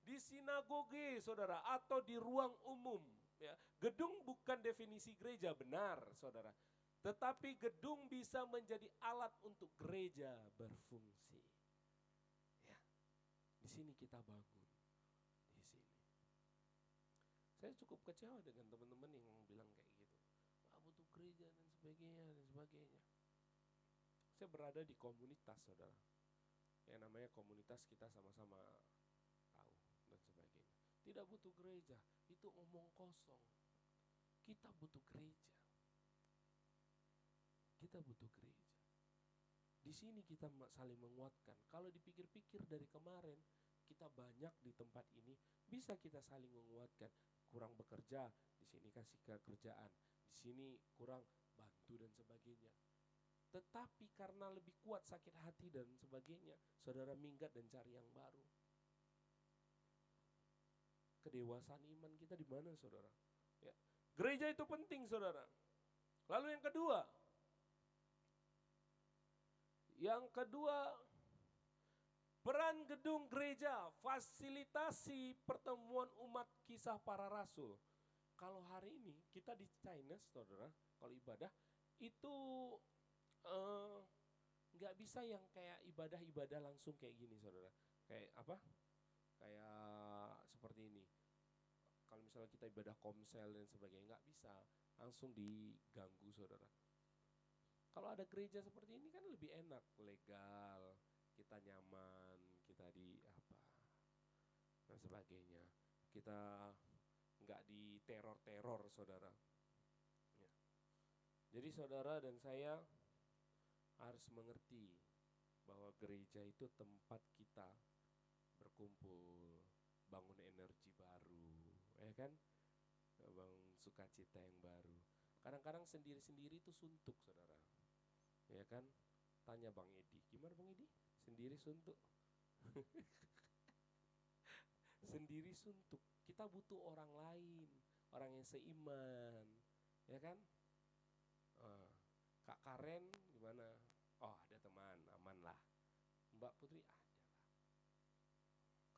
Di sinagoge, saudara, atau di ruang umum. Ya, gedung bukan definisi gereja, benar, saudara. Tetapi gedung bisa menjadi alat untuk gereja berfungsi. Ya, di sini kita bangun. Di sini. Saya cukup kecewa dengan teman-teman yang bilang kayak gitu. Butuh gereja dan sebagainya. Saya berada di komunitas, saudara. Yang namanya komunitas kita sama-sama tahu dan sebagainya. Tidak butuh gereja, itu omong kosong. Kita butuh gereja. Kita butuh gereja. Di sini kita saling menguatkan. Kalau dipikir-pikir dari kemarin, kita banyak di tempat ini, bisa kita saling menguatkan. Kurang bekerja, di sini kasih kerjaan. Di sini kurang bantu dan sebagainya. Tetapi karena lebih kuat sakit hati dan sebagainya, saudara minggat dan cari yang baru. Kedewasaan iman kita di mana, saudara? Ya. Gereja itu penting, saudara. Lalu yang kedua, peran gedung gereja, fasilitasi pertemuan umat Kisah Para Rasul. Kalau hari ini kita di China, saudara, kalau ibadah, itu eh, nggak bisa yang kayak ibadah-ibadah langsung kayak gini, saudara. Kayak apa? Kayak seperti ini. Kalau misalnya kita ibadah komsel dan sebagainya, nggak bisa langsung diganggu, saudara. Kalau ada gereja seperti ini kan lebih enak, legal, kita nyaman, kita di apa dan sebagainya. Kita nggak di teror-teror, saudara. Ya. Jadi saudara dan saya harus mengerti bahwa gereja itu tempat kita berkumpul, bangun energi baru, ya kan? Bangun sukacita yang baru. Kadang-kadang sendiri-sendiri itu suntuk, saudara. Ya kan? Tanya Bang Edi, gimana Bang Edi? Sendiri suntuk. Sendiri suntuk. Kita butuh orang lain, orang yang seiman, ya kan? Kak Karen gimana? Oh, ada teman, aman lah. Mbak Putri ada lah.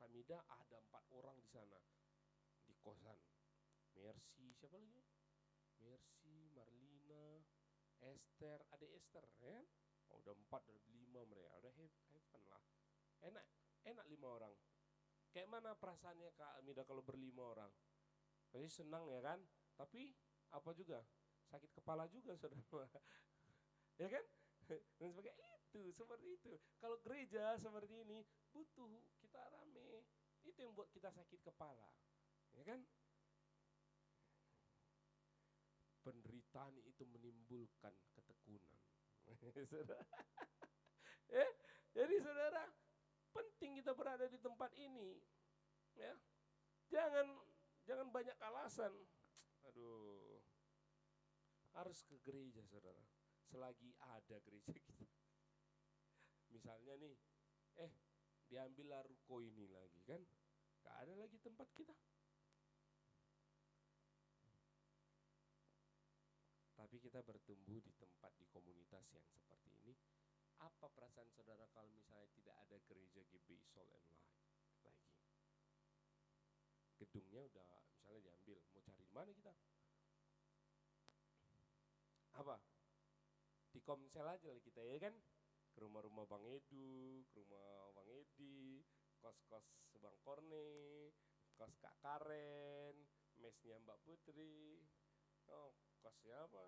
Kak Mida ada 4 orang di sana di kosan. Mercy, siapa lagi? Mercy, Marlina, Esther, ada Esther, ya kan? Oh, udah 4, udah 5 mereka, udah heaven lah. Enak, enak 5 orang. Kayak mana perasaannya Kak Mida kalau berlima orang? Pasti senang ya kan? Tapi apa juga? Sakit kepala juga, saudara. Ya kan? Dan sebagainya itu, seperti itu. Kalau gereja seperti ini butuh kita rame. Itu yang buat kita sakit kepala. Ya kan? Penderitaan itu menimbulkan ketekunan. Jadi saudara, penting kita berada di tempat ini. Ya. Jangan banyak alasan. Aduh. Harus ke gereja, saudara. Selagi ada gereja kita. Misalnya nih, diambillah ruko ini lagi kan. Gak ada lagi tempat kita. Tapi kita bertumbuh di tempat, di komunitas yang seperti ini. Apa perasaan saudara kalau misalnya tidak ada gereja GBI Salt and Light lagi? Gedungnya udah misalnya diambil, mau cari di mana kita? Apa? Di Komsel aja lah kita, ya kan? Ke rumah-rumah Bang Edu, ke rumah Bang Edi, kos-kos Bang Korne, kos Kak Karen, mesnya Mbak Putri. Oh, kosnya apa?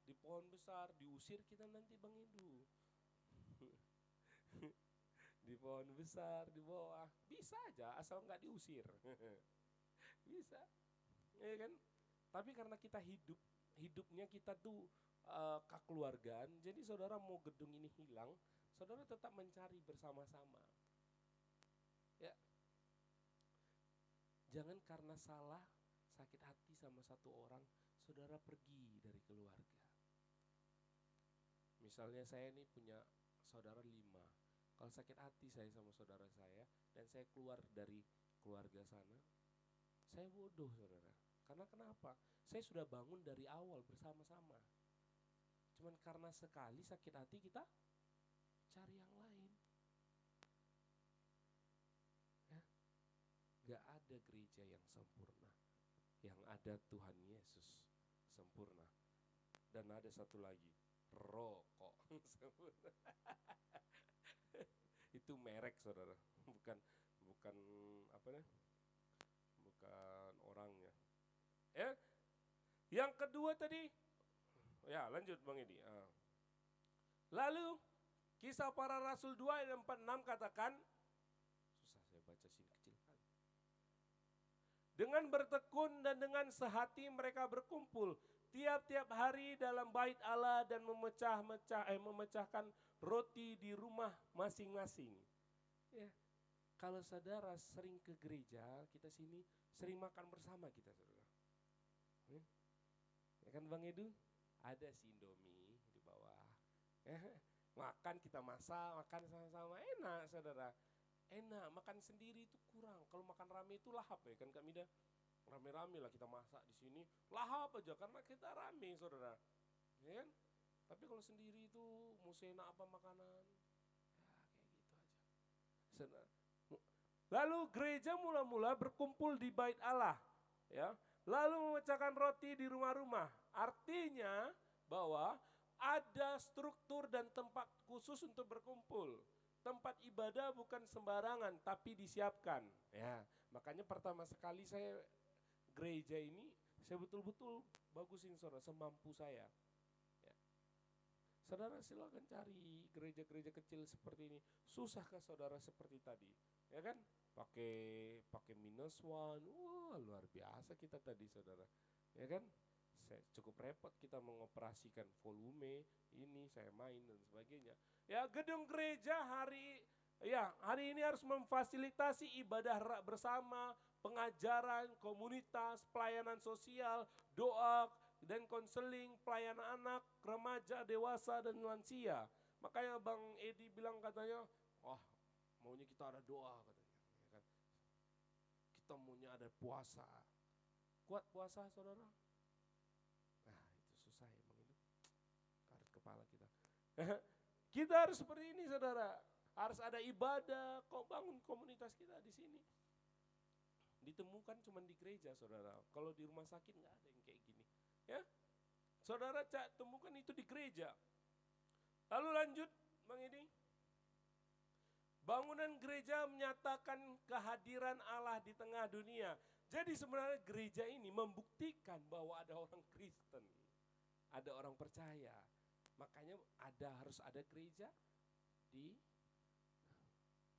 Di pohon besar, diusir kita nanti Bang Edu. Di pohon besar, di bawah, bisa aja asal nggak diusir. Bisa, ya kan? Tapi karena kita hidupnya kita tuh kekeluargaan, jadi saudara mau gedung ini hilang, saudara tetap mencari bersama-sama. Ya, jangan karena salah, sakit hati sama satu orang, saudara pergi dari keluarga. Misalnya saya ini punya saudara 5, kalau sakit hati saya sama saudara saya, dan saya keluar dari keluarga sana, saya bodoh, saudara. Karena kenapa? Saya sudah bangun dari awal bersama-sama. Cuman karena sekali sakit hati kita cari yang lain. Ya. Gak ada gereja yang sempurna. Yang ada Tuhan Yesus sempurna. Dan ada satu lagi, rokok sempurna. Itu merek, saudara. Bukan apa nih? Bukan orangnya. Ya. Yang kedua tadi, ya lanjut Bang Edi. Lalu Kisah Para Rasul 2 ayat 46 katakan, susah saya baca sini kecil kan. Dengan bertekun dan dengan sehati mereka berkumpul tiap-tiap hari dalam bait Allah dan memecahkan roti di rumah masing-masing. Ya. Kalau saudara sering ke gereja, kita sini sering makan bersama kita, saudara. Ya kan Bang Edu? Ada si Indomie di bawah. Makan kita masak, makan sama-sama, enak saudara. Enak, makan sendiri itu kurang. Kalau makan rame itu lahap ya kan Kak Mida? Rame-rame lah kita masak di sini, lahap aja karena kita rame, saudara. Ya kan? Tapi kalau sendiri itu mau enak apa makanan, ya kayak gitu aja. Lalu gereja mula-mula berkumpul di bait Allah, ya. Lalu memecahkan roti di rumah-rumah. Artinya bahwa ada struktur dan tempat khusus untuk berkumpul. Tempat ibadah bukan sembarangan, tapi disiapkan. Ya, makanya pertama sekali saya gereja ini, saya betul-betul bagusin saudara, semampu saya. Ya. Saudara silakan cari gereja-gereja kecil seperti ini. Susahkah saudara seperti tadi? Ya kan? Pakai minus one, wah luar biasa kita tadi saudara. Ya kan? Cukup repot kita mengoperasikan volume ini, saya main dan sebagainya. Ya, gedung gereja hari ini harus memfasilitasi ibadah bersama, pengajaran, komunitas, pelayanan sosial, doa dan konseling, pelayanan anak, remaja, dewasa dan lansia. Makanya Bang Edi bilang katanya, wah maunya kita ada doa katanya. Ya kan? Kita maunya ada puasa. Kuat puasa saudara? Susah emang itu, karet kepala kita. Kita harus seperti ini saudara, harus ada ibadah, kok bangun komunitas kita di sini. Ditemukan cuma di gereja saudara, kalau di rumah sakit nggak ada yang kayak gini. Ya, saudara temukan itu di gereja. Lalu lanjut Bang Edi. Bangunan gereja menyatakan kehadiran Allah di tengah dunia. Jadi sebenarnya gereja ini membuktikan bahwa ada orang Kristen. Ada orang percaya, makanya harus ada gereja di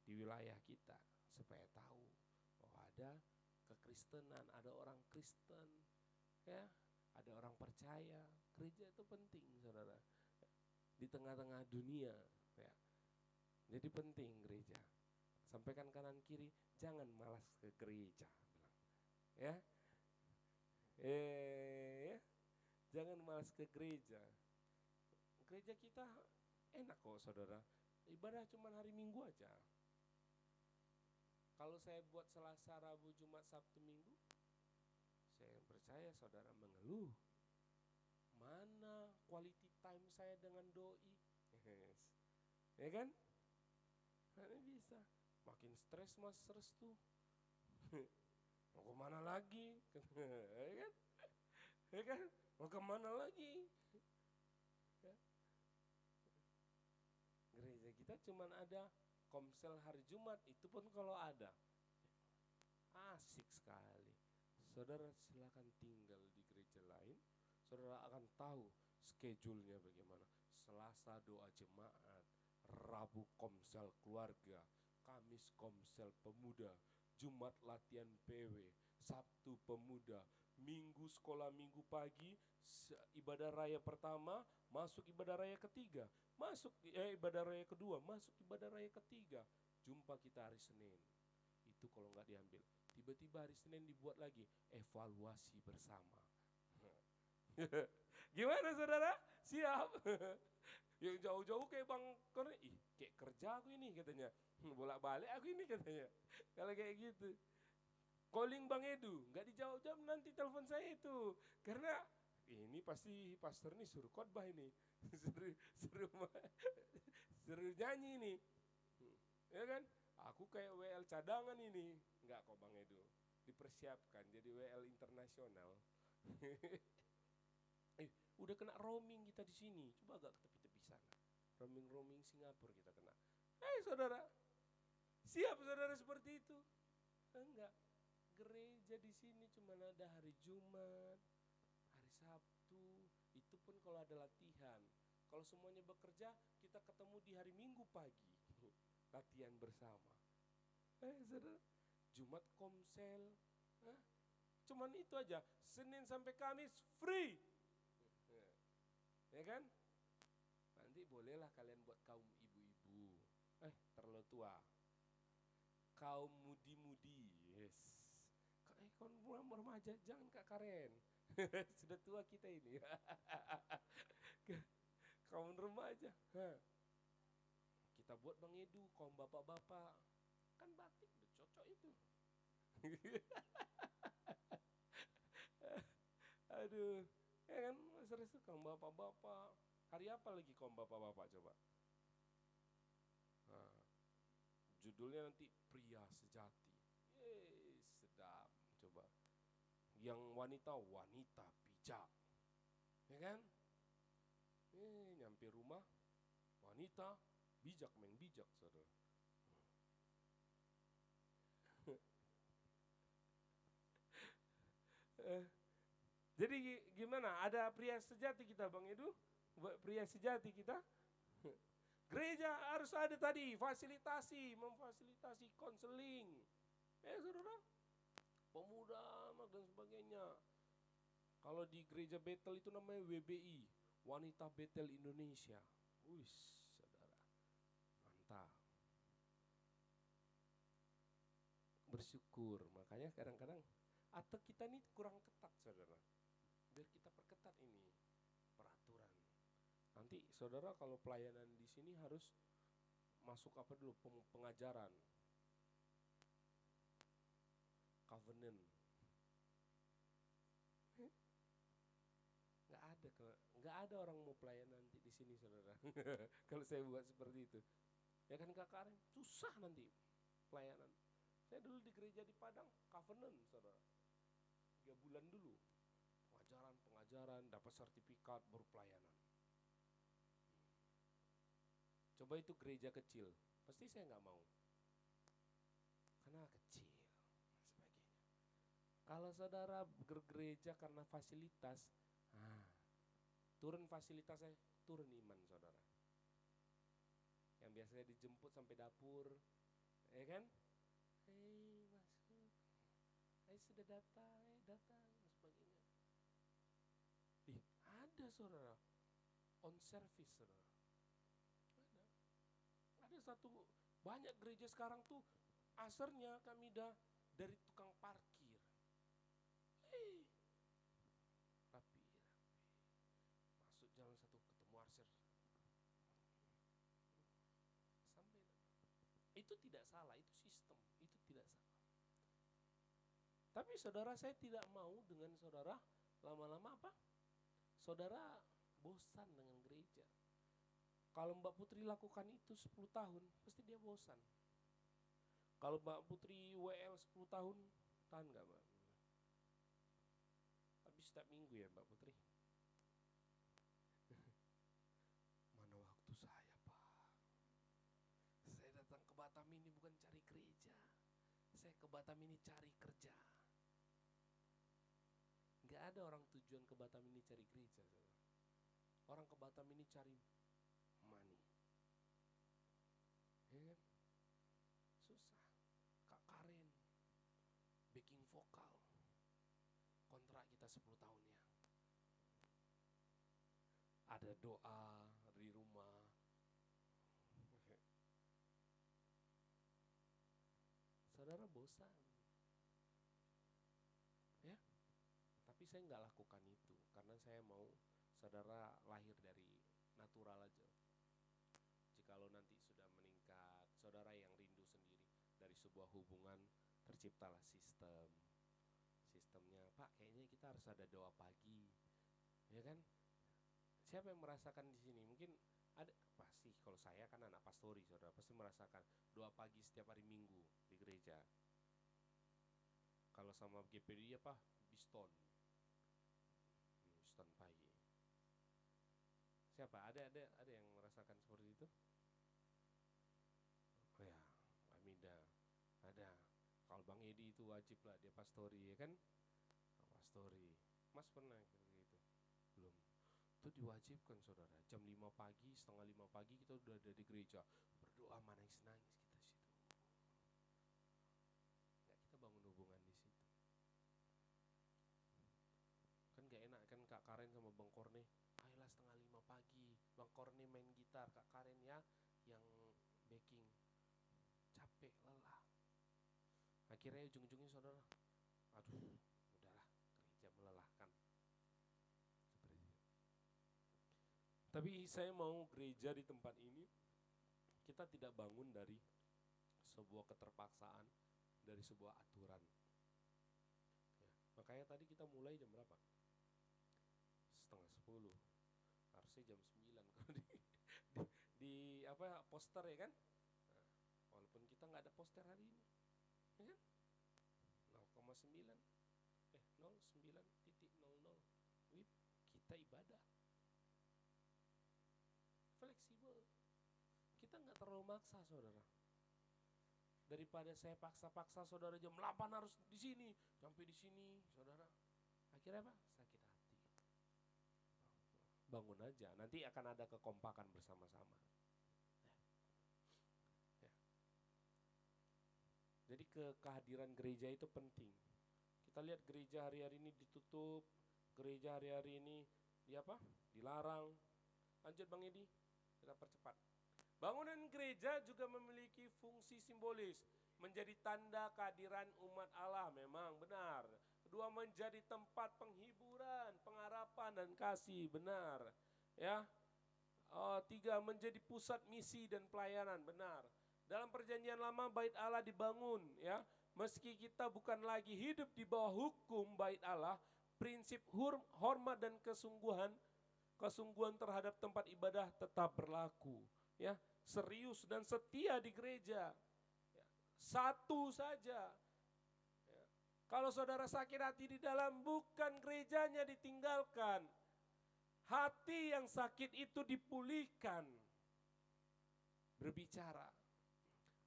wilayah kita supaya tahu bahwa ada kekristenan, ada orang Kristen, ya, ada orang percaya. Gereja itu penting, saudara, di tengah-tengah dunia, ya. Jadi penting gereja. Sampaikan kanan kiri, jangan malas ke gereja, ya. Ya. Jangan malas ke gereja. Gereja kita enak kok saudara. Ibadah cuma hari Minggu aja. Kalau saya buat Selasa, Rabu, Jumat, Sabtu, Minggu, saya percaya saudara mengeluh. Mana quality time saya dengan doi? Yes. Ya kan? Mana bisa. Makin stres mas restu. Mau kemana lagi? Ya kan? Ya kan? Mau kemana lagi? Ya. Gereja kita cuma ada komsel hari Jumat, itu pun kalau ada. Asik sekali. Saudara silakan tinggal di gereja lain, saudara akan tahu schedule-nya bagaimana. Selasa doa jemaat, Rabu komsel keluarga, Kamis komsel pemuda, Jumat latihan PW, Sabtu pemuda, Minggu sekolah minggu pagi, ibadah raya pertama, masuk ibadah raya ketiga, masuk ibadah raya kedua, masuk ibadah raya ketiga, jumpa kita hari Senin. Itu kalau nggak diambil, tiba-tiba hari Senin dibuat lagi evaluasi bersama. Gimana saudara? Siap? Yang jauh-jauh kayak Bang Kone, kayak kerja aku ini katanya, bolak-balik aku ini katanya. Kalau kayak gitu. Calling Bang Edu, nggak dijawab-jawab nanti telepon saya itu. Karena ini pasti pastor nih suruh khotbah ini. Suruh nyanyi ini. Ya kan? Aku kayak WL cadangan ini. Enggak kok Bang Edu. Dipersiapkan jadi WL internasional. Udah kena roaming kita di sini. Coba agak ke tepi-tepi sana. Roaming Singapura kita kena. Saudara. Siap saudara seperti itu? Enggak. Gereja di sini cuma ada hari Jumat, hari Sabtu, itu pun kalau ada latihan. Kalau semuanya bekerja, kita ketemu di hari Minggu pagi, latihan bersama. Saudara, Jumat komsel, cuman itu aja. Senin sampai Kamis free, ya kan? Nanti bolehlah kalian buat kaum ibu-ibu, terlalu tua, kaum mudi-mudi, yes. Kaum remaja, jangan Kak Karen. Sudah tua kita ini. Kaum remaja. Kita buat Bang Edu, kaum bapak-bapak. Kan batik udah cocok itu. Aduh. Ya kan, serius tuh kaum bapak-bapak. Hari apa lagi kaum bapak-bapak coba? Judulnya nanti Pria Sejati. Sedap. Coba. Yang wanita bijak. ya kan? Nyampe rumah, wanita bijak main bijak, saudara. Jadi gimana? Ada pria sejati kita, Bang Edu? Pria sejati kita? Gereja harus ada tadi, memfasilitasi konseling. Saudara, pemuda, anak dan sebagainya. Kalau di gereja Betel itu namanya WBI, Wanita Betel Indonesia. Wih, saudara, mantap. Bersyukur, makanya kadang-kadang atau kita ini kurang ketat, saudara. Biar kita perketat ini peraturan. Nanti saudara kalau pelayanan di sini harus masuk apa dulu, pengajaran, covenant. Nggak ada orang mau pelayanan nanti di sini, saudara. Kalau saya buat seperti itu, ya kan Kak Karen, susah nanti pelayanan. Saya dulu di gereja di Padang, covenant, saudara. 3 bulan dulu, pengajaran, dapat sertifikat, baru pelayanan. Coba itu gereja kecil, pasti saya nggak mau, karena kecil, sebagainya. Kalau saudara bergereja karena fasilitas, turun fasilitasnya, turun iman saudara. Yang biasanya dijemput sampai dapur, ya kan? Masuk, sudah datang, sebagainya. Ada saudara, on service saudara. Ada satu, banyak gereja sekarang tuh asarnya kami dari tukang parkir. Rapi. Masuk jalan satu ketemu arser. Sampai. Itu tidak salah, itu sistem, itu tidak salah. Tapi saudara, saya tidak mau dengan saudara lama-lama apa? Saudara bosan dengan gereja. Kalau Mbak Putri lakukan itu 10 tahun, pasti dia bosan. Kalau Mbak Putri WL 10 tahun, tahan gak Mbak? Habis setiap minggu ya Mbak Putri. Mana waktu saya, Pak? Saya datang ke Batam ini bukan cari gereja. Saya ke Batam ini cari kerja. Gak ada orang tujuan ke Batam ini cari gereja. Orang ke Batam ini cari money. Ya kan? Susah. Kak Karen, backing vokal, kontrak kita 10 tahun ya. Ada doa di rumah. Saudara bosan. Ya. Tapi saya nggak lakukan itu karena saya mau saudara lahir dari natural aja. Jikalau nanti sudah meningkat, saudara yang rindu sendiri dari sebuah hubungan, terciptalah sistemnya. Pak, kayaknya kita harus ada doa pagi, ya kan? Siapa yang merasakan di sini? Mungkin ada, pasti kalau saya kan anak pastori, saudara pasti merasakan doa pagi setiap hari Minggu di gereja. Kalau sama GPD apa? Biston pagi. Siapa? Ada yang merasakan seperti itu? Oh ya, Amida. Ada. Kalau Bang Edi itu wajib lah, dia pastori ya kan? Pastori. Mas pernah gitu? Belum. Itu diwajibkan saudara. Jam 5 pagi, setengah 5 pagi kita udah ada di gereja. Berdoa menangis-nangis kita situ. Nggak, kita bangun hubungan di situ. Kan gak enak kan Kak Karen sama Bang Korne, ayolah setengah 5 pagi, Bang Korne main gitar, Kak Karen ya yang backing. Capek, lelah. Akhirnya ujung-ujungnya saudara, aduh udahlah, gereja melelahkan. Seperti itu. Tapi saya mau gereja di tempat ini, kita tidak bangun dari sebuah keterpaksaan, dari sebuah aturan. Ya, makanya tadi kita mulai jam berapa? 9:30, harusnya jam 9 kalau di apa poster ya kan. Nah, walaupun kita nggak ada poster hari ini, ya kan? 0,9 0,9.00 WIB kita kita ibadah. Fleksibel. Kita nggak terlalu maksa, saudara. Daripada saya paksa-paksa saudara jam 8 harus di sini, sampai di sini, saudara. Akhirnya apa? Sakit hati. Bangun aja, nanti akan ada kekompakan bersama-sama. Ya. Jadi kehadiran gereja itu penting. Kita lihat gereja hari-hari ini ditutup, gereja hari-hari ini dilarang. Lanjut Bang Edi, kita percepat. Bangunan gereja juga memiliki fungsi simbolis, menjadi tanda kehadiran umat Allah, memang benar. Kedua, menjadi tempat penghiburan, pengharapan dan kasih, benar. Ya. Tiga, menjadi pusat misi dan pelayanan, benar. Dalam perjanjian lama bait Allah dibangun, ya. Meski kita bukan lagi hidup di bawah hukum bait Allah, prinsip hormat dan kesungguhan terhadap tempat ibadah tetap berlaku, ya. Serius dan setia di gereja, ya. Satu saja, ya. Kalau saudara sakit hati di dalam, bukan gerejanya ditinggalkan, hati yang sakit itu dipulihkan. Berbicara,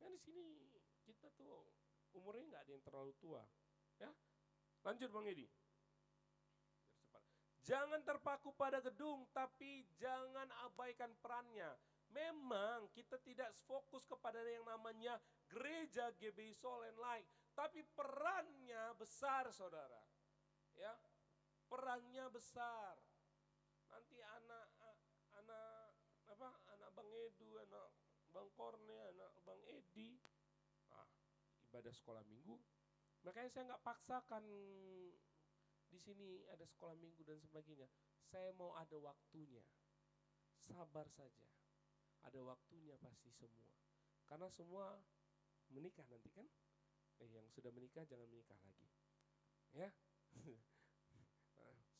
kan di sini kita tuh umurnya nggak ada yang terlalu tua, ya. Lanjut Bang Edi. Jangan terpaku pada gedung, tapi jangan abaikan perannya. Memang kita tidak fokus kepada yang namanya gereja GBI Soul and Light, tapi perannya besar, saudara. Ya, perannya besar. Nanti anak Bang Edu, anak Bang Korne, anak Bang Edi, ibadah sekolah minggu. Makanya saya nggak paksakan di sini ada sekolah minggu dan sebagainya. Saya mau ada waktunya. Sabar saja. Ada waktunya pasti semua. Karena semua menikah nanti kan? Yang sudah menikah jangan menikah lagi. Ya.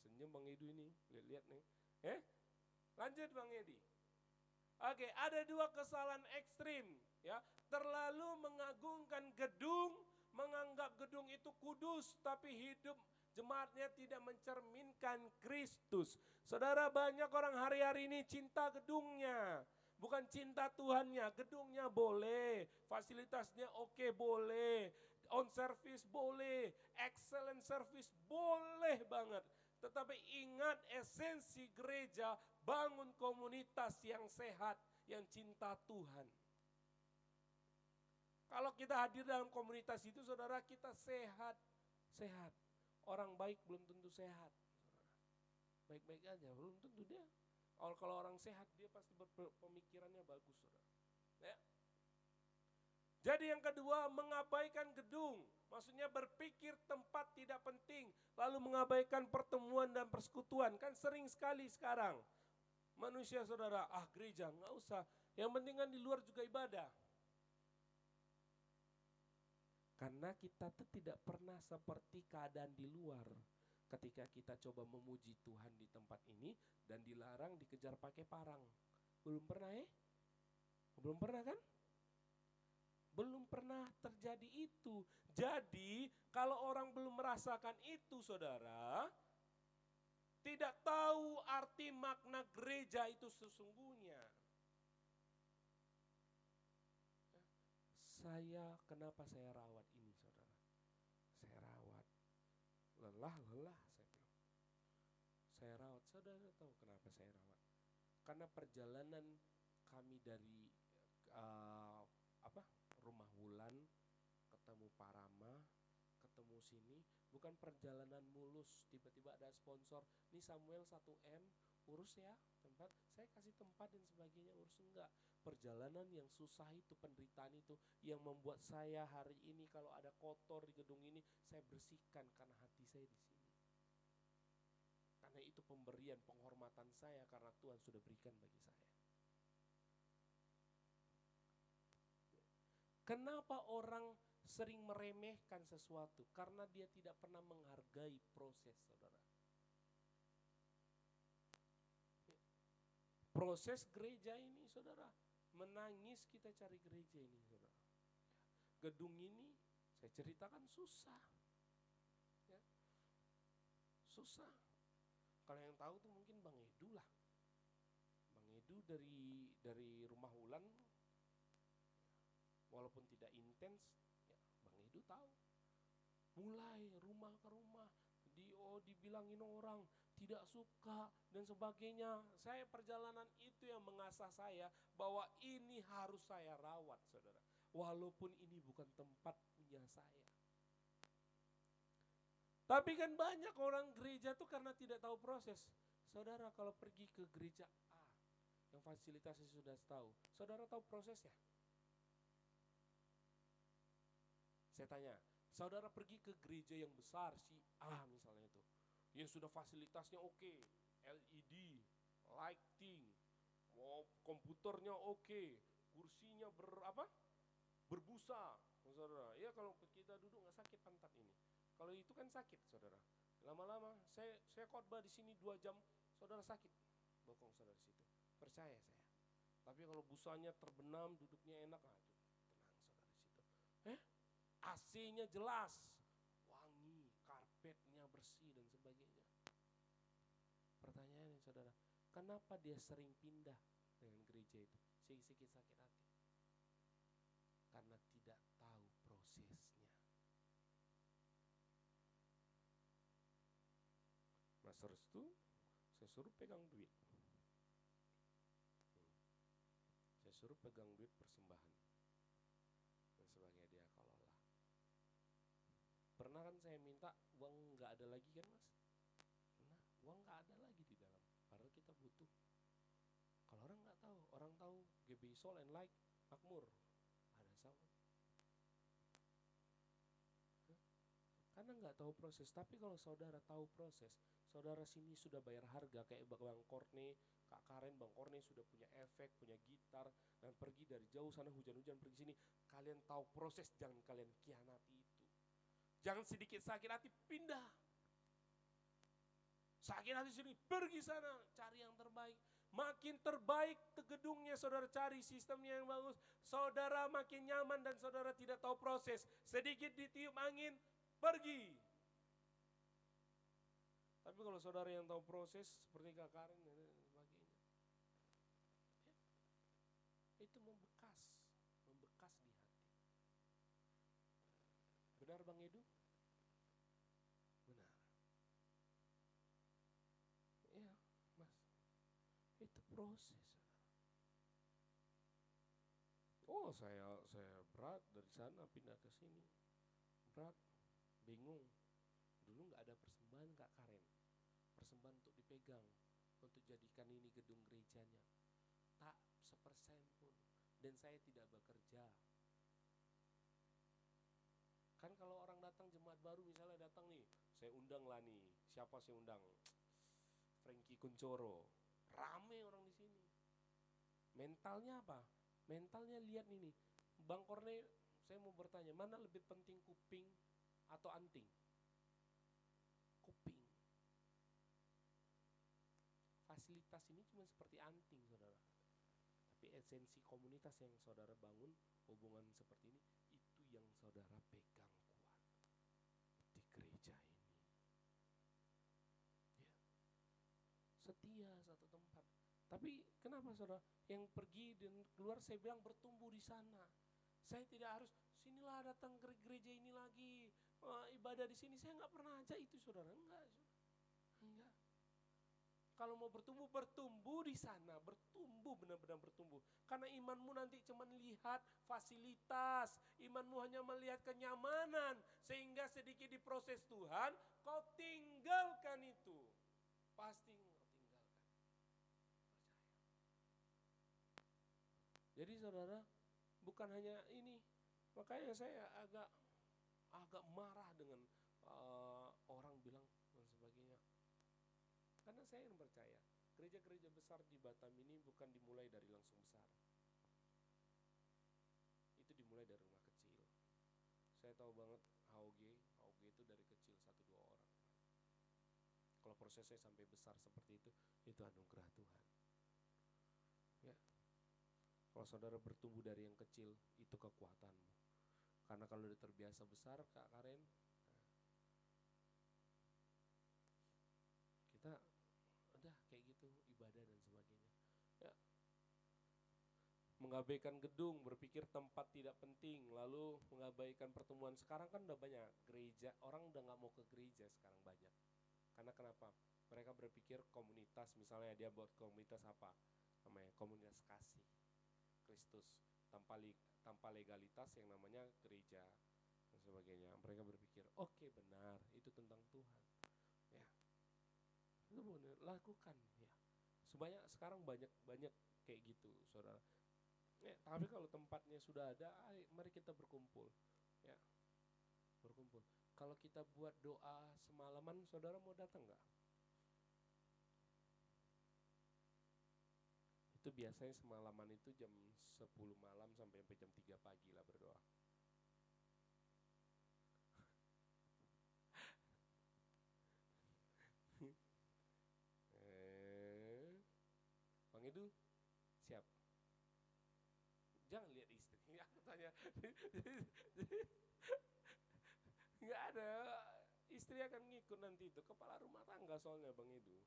Senyum Bang Edu ini, lihat nih. Lanjut Bang Edi. Oke, ada dua kesalahan ekstrim, ya. Terlalu mengagungkan gedung, menganggap gedung itu kudus, tapi hidup jemaatnya tidak mencerminkan Kristus. Saudara, banyak orang hari-hari ini cinta gedungnya, bukan cinta Tuhannya. Gedungnya boleh, fasilitasnya oke, boleh, on service boleh, excellent service boleh banget. Tetapi ingat esensi gereja, bangun komunitas yang sehat, yang cinta Tuhan. Kalau kita hadir dalam komunitas itu, saudara, kita sehat. Orang baik belum tentu sehat. Baik-baik aja, belum tentu dia. Kalau orang sehat, dia pasti pemikirannya bagus, saudara. Ya. Jadi yang kedua, mengabaikan gedung. Maksudnya berpikir tempat tidak penting, lalu mengabaikan pertemuan dan persekutuan. Kan sering sekali sekarang manusia, saudara, gereja nggak usah, yang penting kan di luar juga ibadah. Karena kita tuh tidak pernah seperti keadaan di luar. Ketika kita coba memuji Tuhan di tempat ini dan dilarang, dikejar pakai parang. Belum pernah ya? Belum pernah kan? Belum pernah terjadi itu. Jadi kalau orang belum merasakan itu, saudara, tidak tahu arti makna gereja itu sesungguhnya. Kenapa saya rawat ini, saudara? Saya rawat, lelah saya bilang. Saya rawat, saudara tahu kenapa saya rawat? Karena perjalanan kami dari Rumah Wulan, ketemu Parama, ketemu sini, bukan perjalanan mulus, tiba-tiba ada sponsor, nih Samuel 1M, urus ya tempat, saya kasih tempat dan sebagainya, urus enggak. Perjalanan yang susah itu, penderitaan itu, yang membuat saya hari ini kalau ada kotor di gedung ini, saya bersihkan karena hati saya di sini. Karena itu pemberian, penghormatan saya karena Tuhan sudah berikan bagi saya. Kenapa orang sering meremehkan sesuatu? Karena dia tidak pernah menghargai proses, saudara. Proses gereja ini, saudara, menangis kita cari gereja ini, saudara. Gedung ini, saya ceritakan susah. Ya. Susah. Kalau yang tahu tuh mungkin Bang Edu lah. Bang Edu dari Rumah Wulan, walaupun tidak intens, ya Bang Edu tahu. Mulai rumah ke rumah, dibilangin orang tidak suka dan sebagainya. Perjalanan itu yang mengasah saya bahwa ini harus saya rawat, saudara. Walaupun ini bukan tempat punya saya. Tapi kan banyak orang gereja tuh karena tidak tahu proses. Saudara kalau pergi ke gereja A, yang fasilitasnya sudah tahu, saudara tahu prosesnya? Saya tanya, saudara pergi ke gereja yang besar, si A misalnya itu, yang sudah fasilitasnya oke, LED, lighting, komputernya oke, kursinya berbusa, saudara. Ya kalau kita duduk nggak sakit pantat ini. Kalau itu kan sakit, saudara. Lama-lama saya khotbah di sini 2 jam, saudara sakit, bokong saudara situ. Percaya saya. Tapi kalau busanya terbenam, duduknya enak, tenang saudara situ. AC-nya jelas, wangi, karpetnya bersih dan sebagainya. Pertanyaannya saudara, kenapa dia sering pindah dengan gereja itu? Sedikit sakit hati. Karena tidak tahu prosesnya. Mas Restu, saya suruh pegang duit. Saya suruh pegang duit persembahan. Dan sebagai dia kelola. Pernah kan saya minta uang nggak ada lagi kan mas? Nah uang nggak ada lagi di dalam. Padahal kita butuh. Kalau orang nggak tahu, orang tahu GBI Soul and Like makmur ada sama. Karena nggak tahu proses. Tapi kalau saudara tahu proses, saudara sini sudah bayar harga kayak Bang Korne, Kak Karen, Bang Korne sudah punya efek, punya gitar, dan pergi dari jauh sana hujan-hujan pergi sini. Kalian tahu proses, jangan kalian khianati itu. Jangan sedikit sakit hati pindah. Sakit hati sini, pergi sana, cari yang terbaik. Makin terbaik ke gedungnya saudara cari sistemnya yang bagus. Saudara makin nyaman dan saudara tidak tahu proses. Sedikit ditiup angin, pergi. Tapi kalau saudara yang tahu proses seperti Kak Karen dan sebagainya, itu membekas di hati. Benar Bang Edu? Benar. Iya, Mas. Itu proses. Oh, saya berat dari sana pindah ke sini. Berat, bingung. Dulu nggak ada persembahan Kak Karen. Persembahan untuk dipegang, untuk jadikan ini gedung gerejanya. Tak sepersen pun. Dan saya tidak bekerja. Kan kalau orang datang jemaat baru misalnya datang nih, saya undang lah nih, siapa saya undang? Frankie Kuncoro, rame orang di sini. Mentalnya apa? Mentalnya lihat ini, Bang Korne, saya mau bertanya, mana lebih penting kuping atau anting? Kuping. Fasilitas ini cuma seperti anting, saudara. Tapi esensi komunitas yang saudara bangun, hubungan seperti ini, itu yang saudara pegang kuat di gereja ini. Ya. Setia satu tempat. Tapi kenapa saudara? Yang pergi dan keluar saya bilang bertumbuh di sana. Saya tidak harus sinilah datang ke gereja ini lagi, ibadah di sini. Saya nggak pernah aja itu saudara. Enggak. Kalau mau bertumbuh di sana, bertumbuh benar-benar bertumbuh. Karena imanmu nanti cuma lihat fasilitas, imanmu hanya melihat kenyamanan, sehingga sedikit diproses Tuhan, kau tinggalkan itu. Pasti kau tinggalkan. Percaya. Jadi saudara, bukan hanya ini, makanya saya agak marah dengan orang bilang dan sebagainya. Karena saya yang percaya, gereja-gereja besar di Batam ini bukan dimulai dari langsung besar. Itu dimulai dari rumah kecil. Saya tahu banget HOG itu dari kecil 1-2 orang. Kalau prosesnya sampai besar seperti itu anugerah Tuhan. Ya. Kalau saudara bertumbuh dari yang kecil, itu kekuatanmu. Karena kalau udah terbiasa besar, Kak Karen, kita mengabaikan gedung, berpikir tempat tidak penting, lalu mengabaikan pertemuan. Sekarang kan udah banyak gereja, orang udah nggak mau ke gereja sekarang banyak. Karena kenapa? Mereka berpikir komunitas, misalnya dia buat komunitas apa? Namanya komunitas kasih Kristus, tanpa legalitas yang namanya gereja dan sebagainya. Mereka berpikir, oke, benar, itu tentang Tuhan. Ya, itu benar, lakukan ya. Sekarang banyak kayak gitu, saudara. Ya, tapi kalau tempatnya sudah ada, mari kita berkumpul. Ya, berkumpul. Kalau kita buat doa semalaman, saudara mau datang nggak? Itu biasanya semalaman itu jam 10 malam sampai jam 3 pagi lah berdoa. Bang Edu, siap? Jangan lihat istri, aku tanya. Nggak ada, istri akan ngikut nanti itu, kepala rumah tangga soalnya Bang Edu.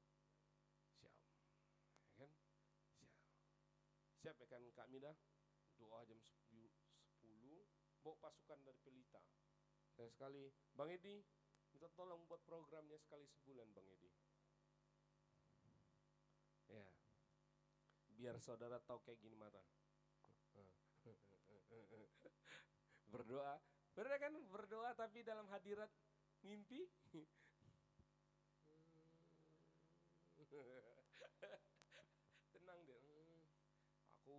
Siap, ya kan? Siap ya kan Kak Mida? Doa jam 10, bawa pasukan dari Pelita. Saya sekali, Bang Edi, minta tolong buat programnya sekali sebulan Bang Edi. Ya, biar saudara tahu kayak gini mata. Berdoa, benar kan berdoa tapi dalam hadirat mimpi. Tenang deh. Aku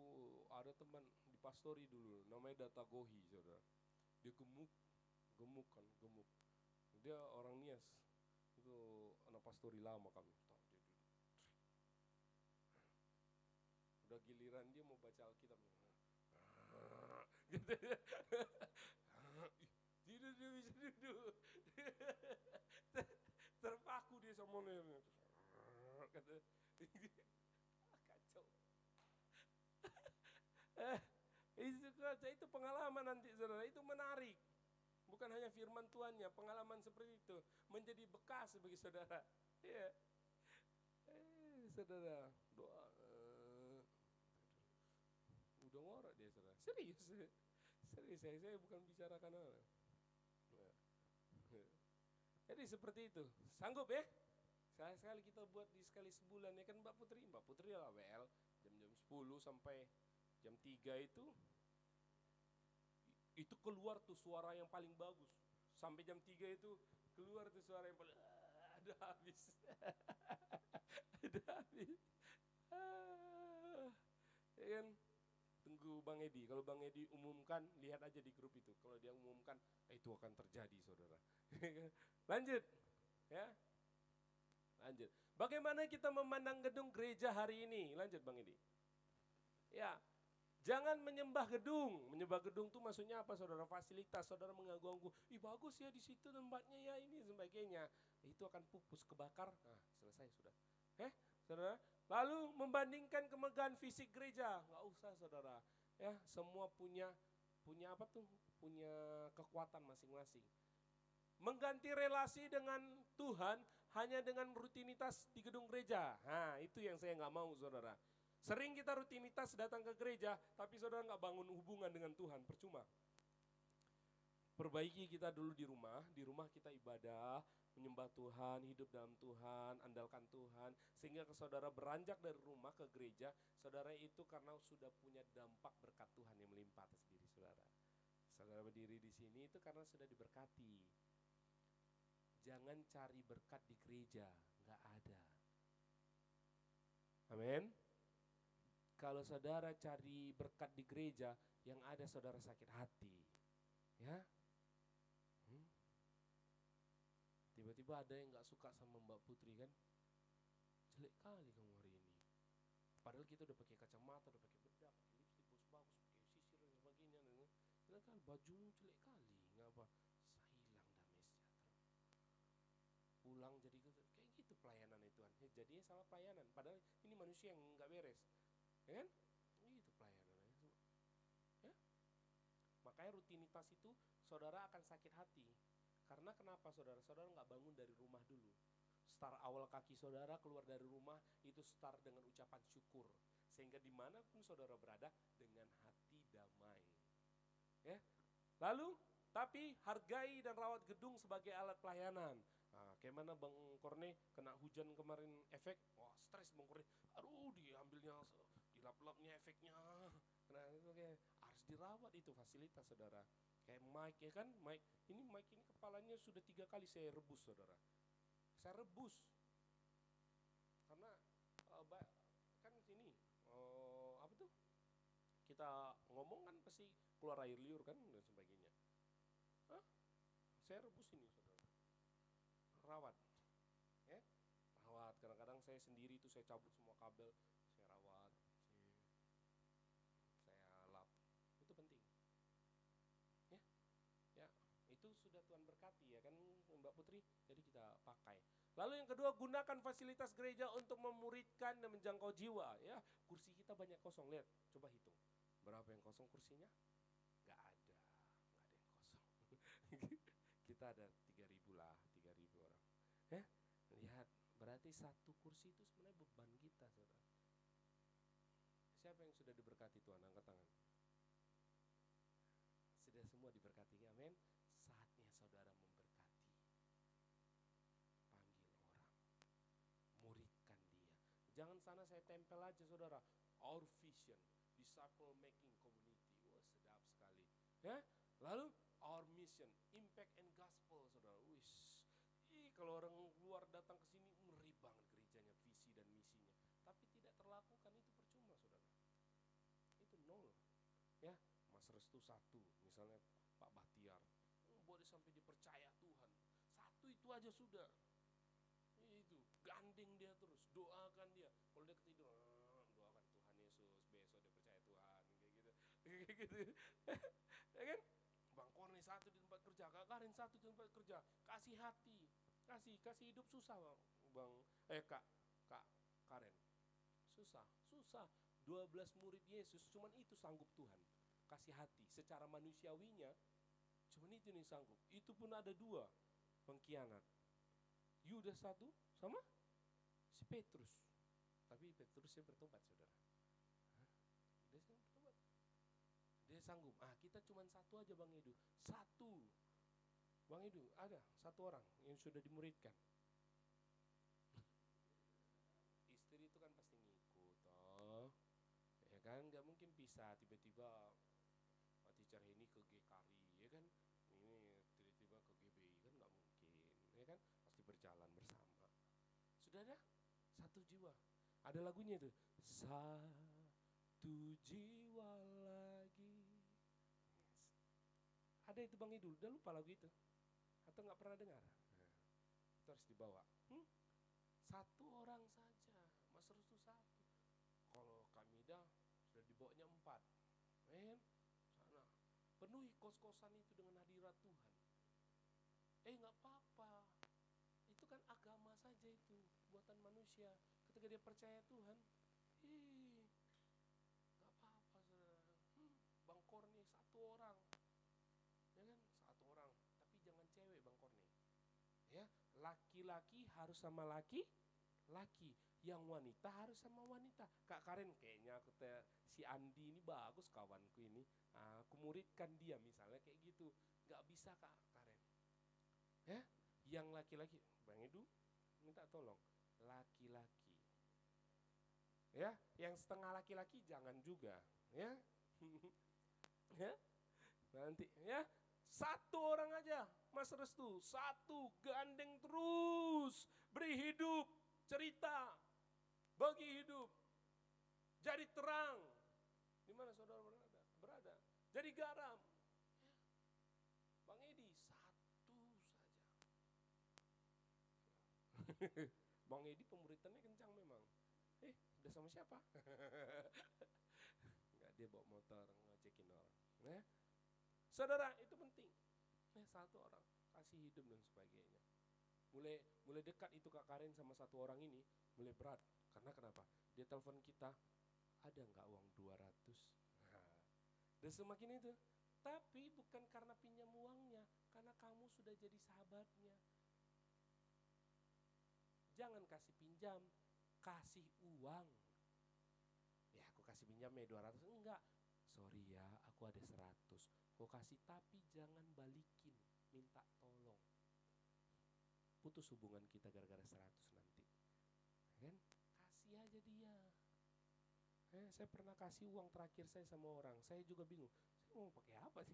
ada teman di pastori dulu, namanya Data Gohi, saudara. Dia gemuk kan. Dia orang Nias, itu anak pastori lama kami. Udah giliran dia mau baca Alkitab, gitu. Dia bisa duduk. Terpaku dia sama dia. Kata, kacau. Itu pengalaman nanti saudara, itu menarik. Bukan hanya firman Tuhannya, pengalaman seperti itu menjadi bekas bagi saudara. Ya. Saudara, doa. Udah ngorak dia saudara. Serius, saya bukan bicarakan apa. Jadi seperti itu. Sanggup ya? Sekali kita buat sekali sebulan ya kan Mbak Putri lah WL jam 10 sampai jam 3 itu keluar tuh suara yang paling bagus. Sampai jam 3 itu keluar tuh suara yang paling ada habis. Ada habis. Ya kan? Tunggu Bang Edi. Kalau Bang Edi umumkan, lihat aja di grup itu. Kalau dia umumkan, itu akan terjadi saudara. Lanjut. Ya. Lanjut. Bagaimana kita memandang gedung gereja hari ini? Lanjut Bang Edi. Ya. Jangan menyembah gedung. Menyembah gedung itu maksudnya apa saudara? Fasilitas, saudara mengganggu. Ih bagus ya di situ tempatnya ya ini sebagainya. Itu akan pupus kebakar. Nah, selesai sudah. Saudara? Lalu membandingkan kemegahan fisik gereja. Nggak usah saudara. Ya, semua punya apa tuh? Punya kekuatan masing-masing. Mengganti relasi dengan Tuhan hanya dengan rutinitas di gedung gereja. Nah, itu yang saya nggak mau saudara. Sering kita rutinitas datang ke gereja, tapi saudara nggak bangun hubungan dengan Tuhan, percuma. Perbaiki kita dulu di rumah kita ibadah, menyembah Tuhan, hidup dalam Tuhan, andalkan Tuhan. Sehingga ke saudara beranjak dari rumah ke gereja, saudara itu karena sudah punya dampak berkat Tuhan yang melimpah atas diri saudara. Saudara berdiri di sini itu karena sudah diberkati. Jangan cari berkat di gereja, nggak ada. Amin. Kalau saudara cari berkat di gereja, yang ada saudara sakit hati. Ya. Tiba-tiba ada yang gak suka sama Mbak Putri kan. Jelek kali kamu hari ini. Padahal kita udah pakai kacamata, udah pakai bedak, pakai lipstik bagus-bagus, pakai sisir dan sebagainya. Jelek kali, bajumu jelek kali. Ngapa? Hilang damai sejahtera. Pulang jadi kayak gitu pelayanan itu kan. Jadinya salah pelayanan. Padahal ini manusia yang gak beres. Ya kan? Itu pelayanannya. Ya? Makanya rutinitas itu saudara akan sakit hati. Karena kenapa saudara? Saudara gak bangun dari rumah dulu. Start awal kaki saudara keluar dari rumah itu start dengan ucapan syukur. Sehingga dimanapun saudara berada dengan hati damai. Ya. Lalu, tapi hargai dan rawat gedung sebagai alat pelayanan. Nah, kayak mana Bang Korne kena hujan kemarin efek, wah stres Bang Korne. Aduh diambilnya, dilap-lapnya efeknya. Nah itu kayak harus dirawat itu fasilitas saudara. Kayak mic ya kan, mic ini kepalanya sudah 3 kali saya rebus saudara. Saya rebus karena kan sini apa tuh kita ngomong kan pasti keluar air liur kan dan sebagainya. Saya rebus ini saudara, rawat ya, rawat. Kadang-kadang saya sendiri itu saya cabut semua kabel, saya rawat, saya lap, itu penting ya. Ya itu sudah Tuhan berkati ya kan Mbak Putri, jadi kita pakai. Lalu yang kedua, gunakan fasilitas gereja untuk memuridkan dan menjangkau jiwa ya. Kursi kita banyak kosong, lihat, coba hitung berapa yang kosong kursinya. Gak ada yang kosong. Kita ada 3.000 lah, 3.000 orang ya. Lihat, berarti satu kursi itu sebenarnya beban kita saudara. Siapa yang sudah diberkati Tuhan, angkat tangan. Sudah semua diberkati, amin. Saatnya saudara memberkati. Panggil orang, muridkan dia. Jangan sana saya tempel aja saudara. Our vision, disciple making community. Wah sedap sekali ya. Lalu our mission, impact and gospel saudara. Kalau orang luar datang ke sini ngeri banget gerejanya, visi dan misinya, tapi tidak terlakukan, itu percuma saudara. Itu nol ya. Mas Restu satu, misalnya Pak Bahtiar, boleh sampai dipercaya Tuhan, satu itu aja sudah. Itu gandeng dia terus, doakan dia. Kalau dia ketiduran, doakan Tuhan Yesus, besok dia percaya Tuhan, kayak gitu. Ya kan? Bang Korni satu di tempat kerja, Kak Karin satu di tempat kerja, kasih hati, kasih hidup susah Kak Karen, susah 12 murid Yesus, cuman itu sanggup Tuhan kasih hati. Secara manusiawinya cuman itu nih sanggup. Itu pun ada 2 pengkhianat, Yudas satu sama si Petrus. Tapi Petrusnya bertobat saudara. Dia bertobat, dia sanggup. Kita cuman satu aja Bang Edu, satu Bang Edu, ada satu orang yang sudah dimuridkan. Istri itu kan pasti ngikut toh, ya kan, nggak mungkin bisa tiba-tiba teacher ini ke GKRI ya kan, ini tiba-tiba ke GBI kan nggak mungkin ya kan, pasti berjalan bersama. Sudah ada satu jiwa, ada lagunya itu, satu jiwa lagi. Ada itu Bang Idul, udah lupa lagu itu atau nggak pernah dengar? Itu harus dibawa. Satu orang saja, Mas Restu satu. Kalau Kamida sudah dibawanya 4, men. Sana penuhi kos-kosan itu dengan hadirat Tuhan. Nggak apa-apa, itu kan agama saja, itu buatan manusia. Ketika dia percaya Tuhan, nggak apa-apa saudara. Bang Korni satu orang, ya kan, satu orang. Tapi jangan cewek Bang Korni, ya. Laki-laki harus sama laki, yang wanita harus sama wanita. Kak Karen, kayaknya si Andi ini bagus kawanku ini, aku muridkan dia misalnya kayak gitu. Nggak bisa Kak Karen, ya. Yang laki-laki, Bang Edu minta tolong laki-laki, ya. Yang setengah laki-laki jangan juga, ya. Ya, nanti ya. Satu orang aja Mas Restu, satu, gandeng terus, beri hidup, cerita, bagi hidup, jadi terang di mana saudara berada, jadi garam. Bang Edi satu saja. Bang Edi pemuritannya kencang memang. Udah sama siapa? Enggak, dia bawa motor ngecekin orang. Ya. Saudara, itu penting. Satu orang kasih hidup dan sebagainya. Mulai dekat itu Kak Karen sama satu orang ini, mulai berat. Karena kenapa? Dia telepon kita, ada nggak uang 200? Dan semakin itu. Tapi bukan karena pinjam uangnya, karena kamu sudah jadi sahabatnya. Jangan kasih pinjam, kasih uang. Ya kasih pinjamnya 200. Enggak, sorry ya, aku ada 100. Kau kasih tapi jangan balikin, minta tolong. Putus hubungan kita gara-gara 100 nanti. Kan? Kasih aja dia. Saya pernah kasih uang terakhir saya sama orang, saya juga bingung. Saya mau pakai apa sih?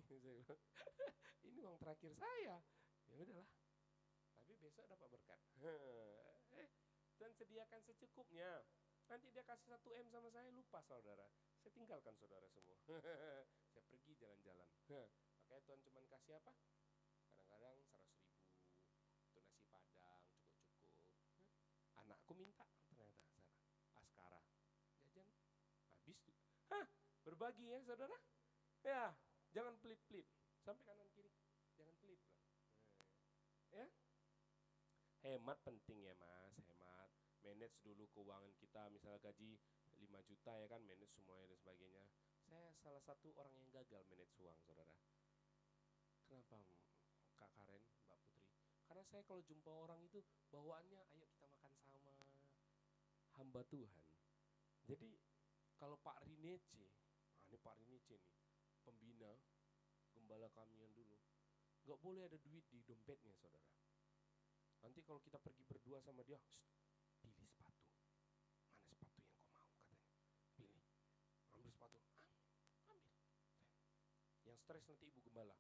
Ini uang terakhir saya. Ya udahlah. Tapi besok dapat berkat. Dan sediakan secukupnya. Nanti dia kasih 1 M sama saya, lupa saudara. Saya tinggalkan saudara semua. Saya pergi jalan-jalan. Makanya Tuhan cuma kasih apa? Kadang-kadang 100.000 untuk nasi padang, cukup-cukup. Anakku minta ternyata Askara jajan habis tuh. Berbagi ya saudara. Ya, jangan pelit-pelit. Sampai kanan kiri, jangan pelit lah. Ya, hemat penting ya mas, hemat. Manage dulu keuangan kita, misalnya gaji 5 juta ya kan, manage semuanya dan sebagainya. Saya salah satu orang yang gagal manage uang saudara. Kenapa Kak Karen, Mbak Putri? Karena saya kalau jumpa orang itu bawaannya ayo kita makan sama, hamba Tuhan. Jadi kalau Pak Rinece, ini Pak Rinece nih, pembina, gembala kami yang dulu, gak boleh ada duit di dompetnya saudara. Nanti kalau kita pergi berdua sama dia, pilih sepatu. Mana sepatu yang kau mau katanya. Pilih. Ambil sepatu. Ambil. Yang stres nanti ibu gembala.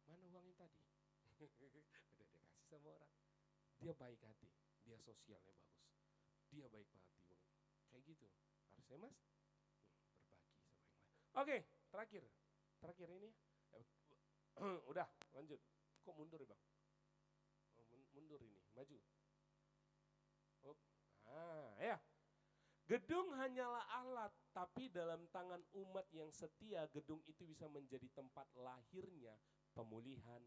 Mana uangnya tadi? Udah dia kasih sama orang. Dia baik hati. Dia sosialnya bagus. Dia baik hati banget. Kayak gitu. Harusnya mas berbagi sama yang lain. Oke, terakhir ini. Udah lanjut. Kok mundur ya bang? Mundur ini, maju. Ya. Gedung hanyalah alat, tapi dalam tangan umat yang setia, gedung itu bisa menjadi tempat lahirnya pemulihan,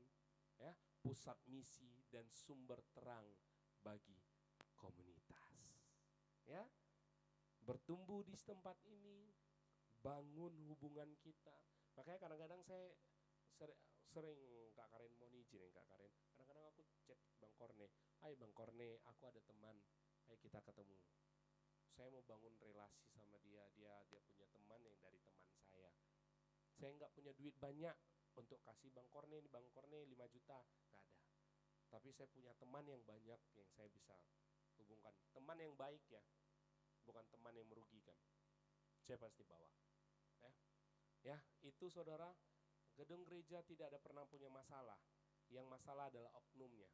ya, pusat misi dan sumber terang bagi komunitas. Ya, bertumbuh di tempat ini, bangun hubungan kita. Makanya kadang-kadang saya sering Kak Karen mau izin Kak Karen. Kadang-kadang aku chat Bang Korne, "Hai Bang Korne, aku ada teman, ayo kita ketemu. Saya mau bangun relasi sama dia punya teman yang dari teman saya. Saya nggak punya duit banyak untuk kasih Bang Korne 5 juta, nggak ada. Tapi saya punya teman yang banyak yang saya bisa hubungkan. Teman yang baik ya, bukan teman yang merugikan. Saya pasti bawa." Ya, itu saudara, gedung gereja tidak ada pernah punya masalah. Yang masalah adalah oknumnya,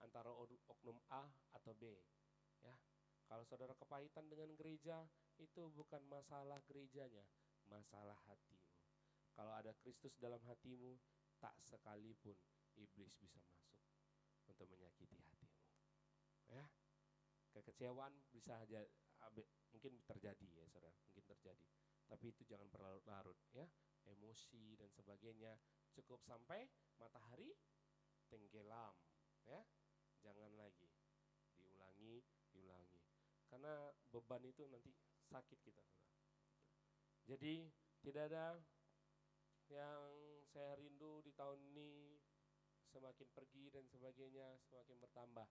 antara oknum A atau B. Ya, kalau saudara kepahitan dengan gereja, itu bukan masalah gerejanya, masalah hatimu. Kalau ada Kristus dalam hatimu, tak sekalipun iblis bisa masuk untuk menyakiti hatimu. Ya, kekecewaan bisa aja mungkin terjadi ya saudara, mungkin terjadi. Tapi itu jangan berlarut-larut ya, emosi dan sebagainya. Cukup sampai matahari tenggelam ya, jangan lagi diulangi. Karena beban itu nanti sakit kita. Jadi tidak ada yang saya rindu di tahun ini, semakin pergi dan sebagainya semakin bertambah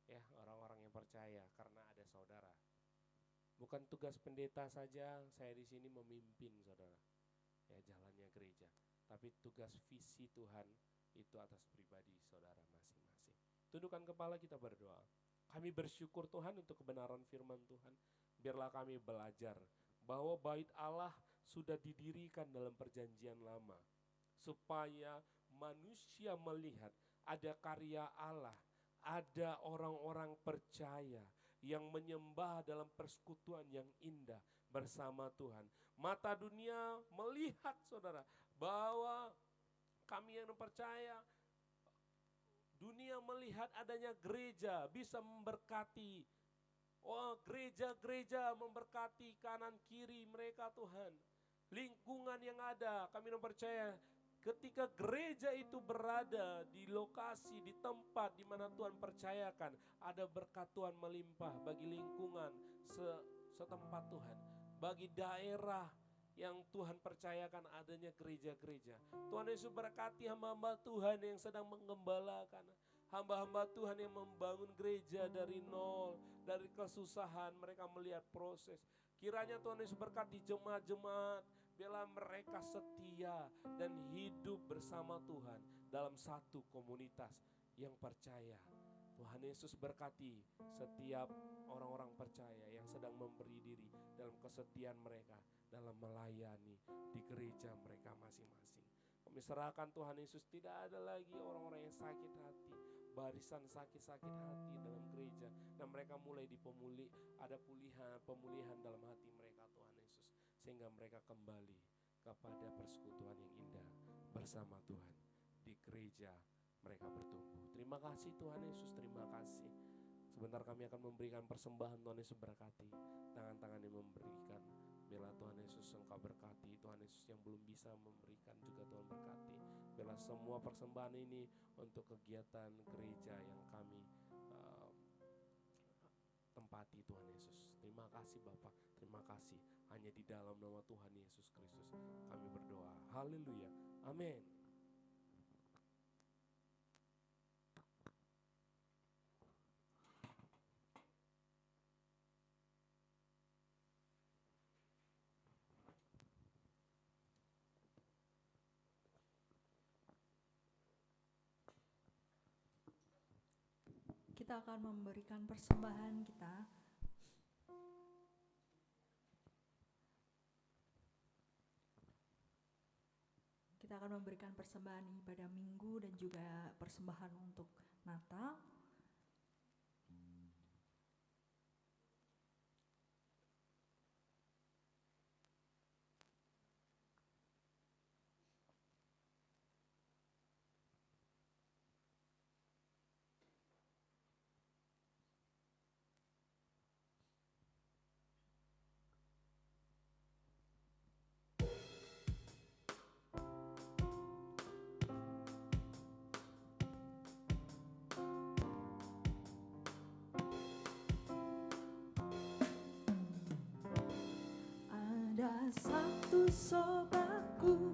ya orang-orang yang percaya karena ada saudara. Bukan tugas pendeta saja saya di sini memimpin saudara ya jalannya gereja, tapi tugas visi Tuhan itu atas pribadi saudara masing-masing. Tundukkan kepala, kita berdoa. Kami bersyukur Tuhan untuk kebenaran firman Tuhan. Biarlah kami belajar bahwa bait Allah sudah didirikan dalam perjanjian lama, supaya manusia melihat ada karya Allah, ada orang-orang percaya yang menyembah dalam persekutuan yang indah bersama Tuhan. Mata dunia melihat saudara bahwa kami yang percaya, dunia melihat adanya gereja bisa memberkati. Oh, gereja-gereja memberkati kanan kiri mereka Tuhan. Lingkungan yang ada, kami percaya ketika gereja itu berada di lokasi, di tempat di mana Tuhan percayakan, ada berkat Tuhan melimpah bagi lingkungan setempat Tuhan, bagi daerah yang Tuhan percayakan adanya gereja-gereja. Tuhan Yesus berkati hamba-hamba Tuhan yang sedang menggembalakan, hamba-hamba Tuhan yang membangun gereja dari nol, dari kesusahan mereka melihat proses. Kiranya Tuhan Yesus berkati jemaat-jemaat, biarlah mereka setia dan hidup bersama Tuhan dalam satu komunitas yang percaya. Tuhan Yesus berkati setiap orang-orang percaya yang sedang memberi diri dalam kesetiaan mereka, dalam melayani di gereja mereka masing-masing. Kami serahkan Tuhan Yesus, tidak ada lagi orang-orang yang sakit hati, barisan sakit-sakit hati dalam gereja, dan mereka mulai ada pemulihan dalam hati mereka Tuhan Yesus, sehingga mereka kembali kepada persekutuan yang indah bersama Tuhan di gereja mereka bertumbuh. Terima kasih Tuhan Yesus, terima kasih. Sebentar kami akan memberikan persembahan. Tuhan Yesus berkati tangan-tangan yang memberikan. Biarlah Tuhan Yesus Engkau berkati. Tuhan Yesus yang belum bisa memberikan juga Tuhan berkati. Biarlah semua persembahan ini untuk kegiatan gereja yang kami tempati Tuhan Yesus. Terima kasih Bapak, terima kasih. Hanya di dalam nama Tuhan Yesus Kristus kami berdoa. Haleluya, amin. Kita akan memberikan persembahan kita. Kita akan memberikan persembahan ibadah minggu dan juga persembahan untuk Natal. Ada satu sobatku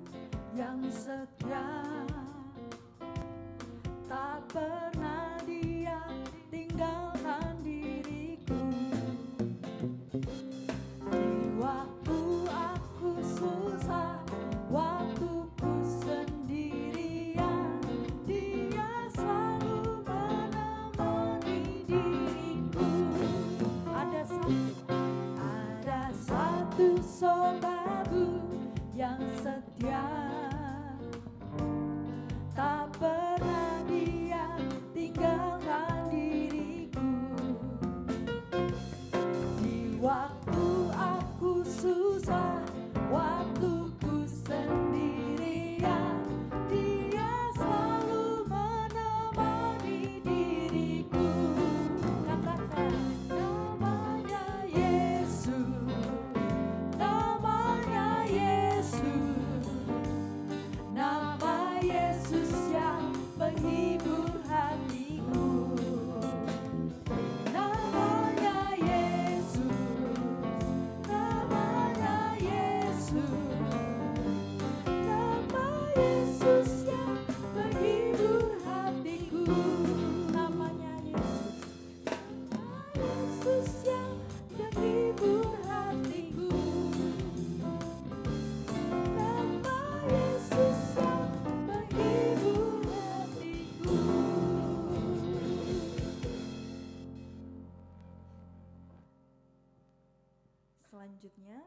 yang setia, tak pernah dia tinggalkan diriku. Di waktu aku susah, waktuku sendirian, dia selalu menemani diriku. Ada satu sobatku yang setia, tak pernah dia tinggalkan diriku. Di waktu aku susah, waktuku sendirian, dia selalu menemani diriku. Katakan namanya Yesus, namanya Yesus, nama Yesus yang menghibur hatiku. Namanya Yesus, namanya Yesus, nama Yesus yang menghibur hatiku. Namanya Yesus, nama Yesus yang menghibur hatiku. Nama Yesus yang menghibur hatiku. Selanjutnya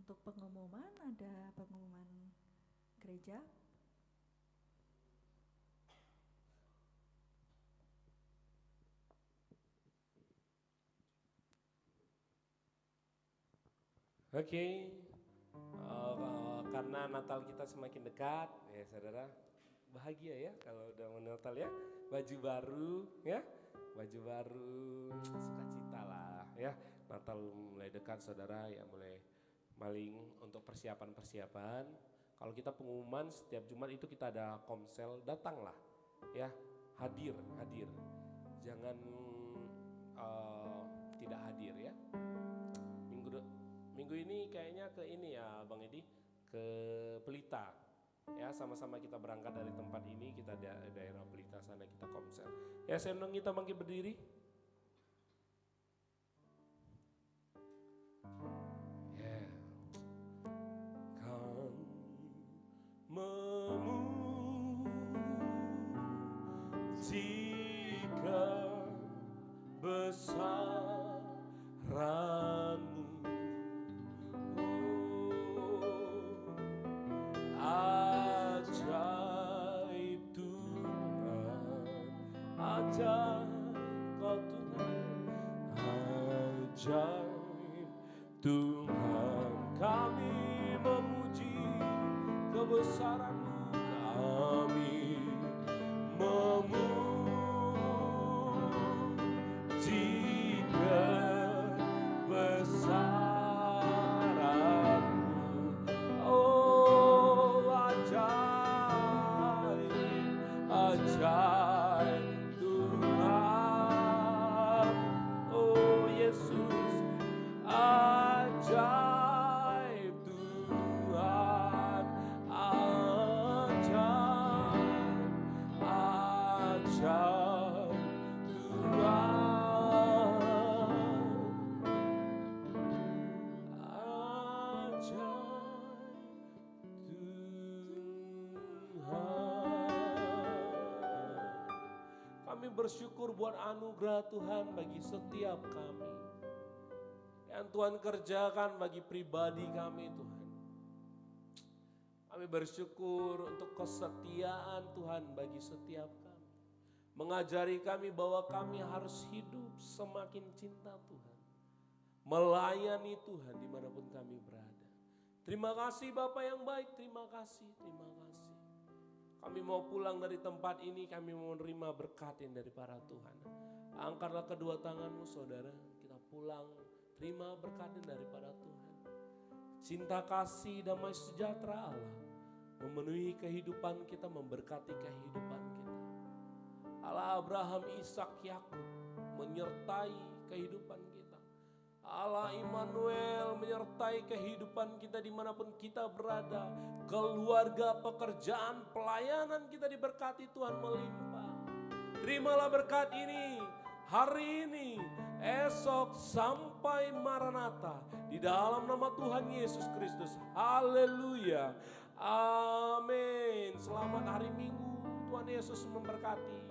untuk pengumuman, ada pengumuman gereja. Oke, karena Natal kita semakin dekat, ya saudara, bahagia ya kalau udah mau Natal ya, baju baru ya, baju baru, sukacita lah ya. Natal mulai dekat saudara ya, mulai maling untuk persiapan. Kalau kita pengumuman setiap Jumat itu kita ada komsel, datanglah ya, hadir, jangan tidak hadir ya. Minggu ini kayaknya ke ini ya Bang Edi, ke Pelita ya, sama-sama kita berangkat dari tempat ini, kita daerah Pelita sana kita komsel ya. Saya undang kita bangkit berdiri. kebesaran-Mu. Ajaib Tuhan, ajaib Kau Tuhan, ajaib Tuhan. Kami memuji kebesaran-Mu, kami memuji kebesaran-Mu. Oh, ajaib, ajaib Tuhan. Oh, Yesus, ajaib Tuhan, ajaib, ajaib Kami bersyukur buat anugerah Tuhan bagi setiap kami. Yang Tuhan kerjakan bagi pribadi kami Tuhan. Kami bersyukur untuk kesetiaan Tuhan bagi setiap kami. Mengajari kami bahwa kami harus hidup semakin cinta Tuhan. Melayani Tuhan dimanapun kami berada. Terima kasih Bapa yang baik, terima kasih, terima kasih. Kami mau pulang dari tempat ini, kami mau menerima berkat yang daripada Tuhan. Angkatlah kedua tanganmu saudara, kita pulang, terima berkat yang daripada Tuhan. Cinta kasih, damai sejahtera Allah memenuhi kehidupan kita, memberkati kehidupan kita. Allah Abraham, Ishak, Yakub menyertai kehidupan kita. Allah Immanuel menyertai kehidupan kita dimanapun kita berada. Keluarga, pekerjaan, pelayanan kita diberkati Tuhan melimpah. Terimalah berkat ini, hari ini, esok sampai Maranatha. Di dalam nama Tuhan Yesus Kristus. Haleluya. Amin. Selamat hari Minggu. Tuhan Yesus memberkati.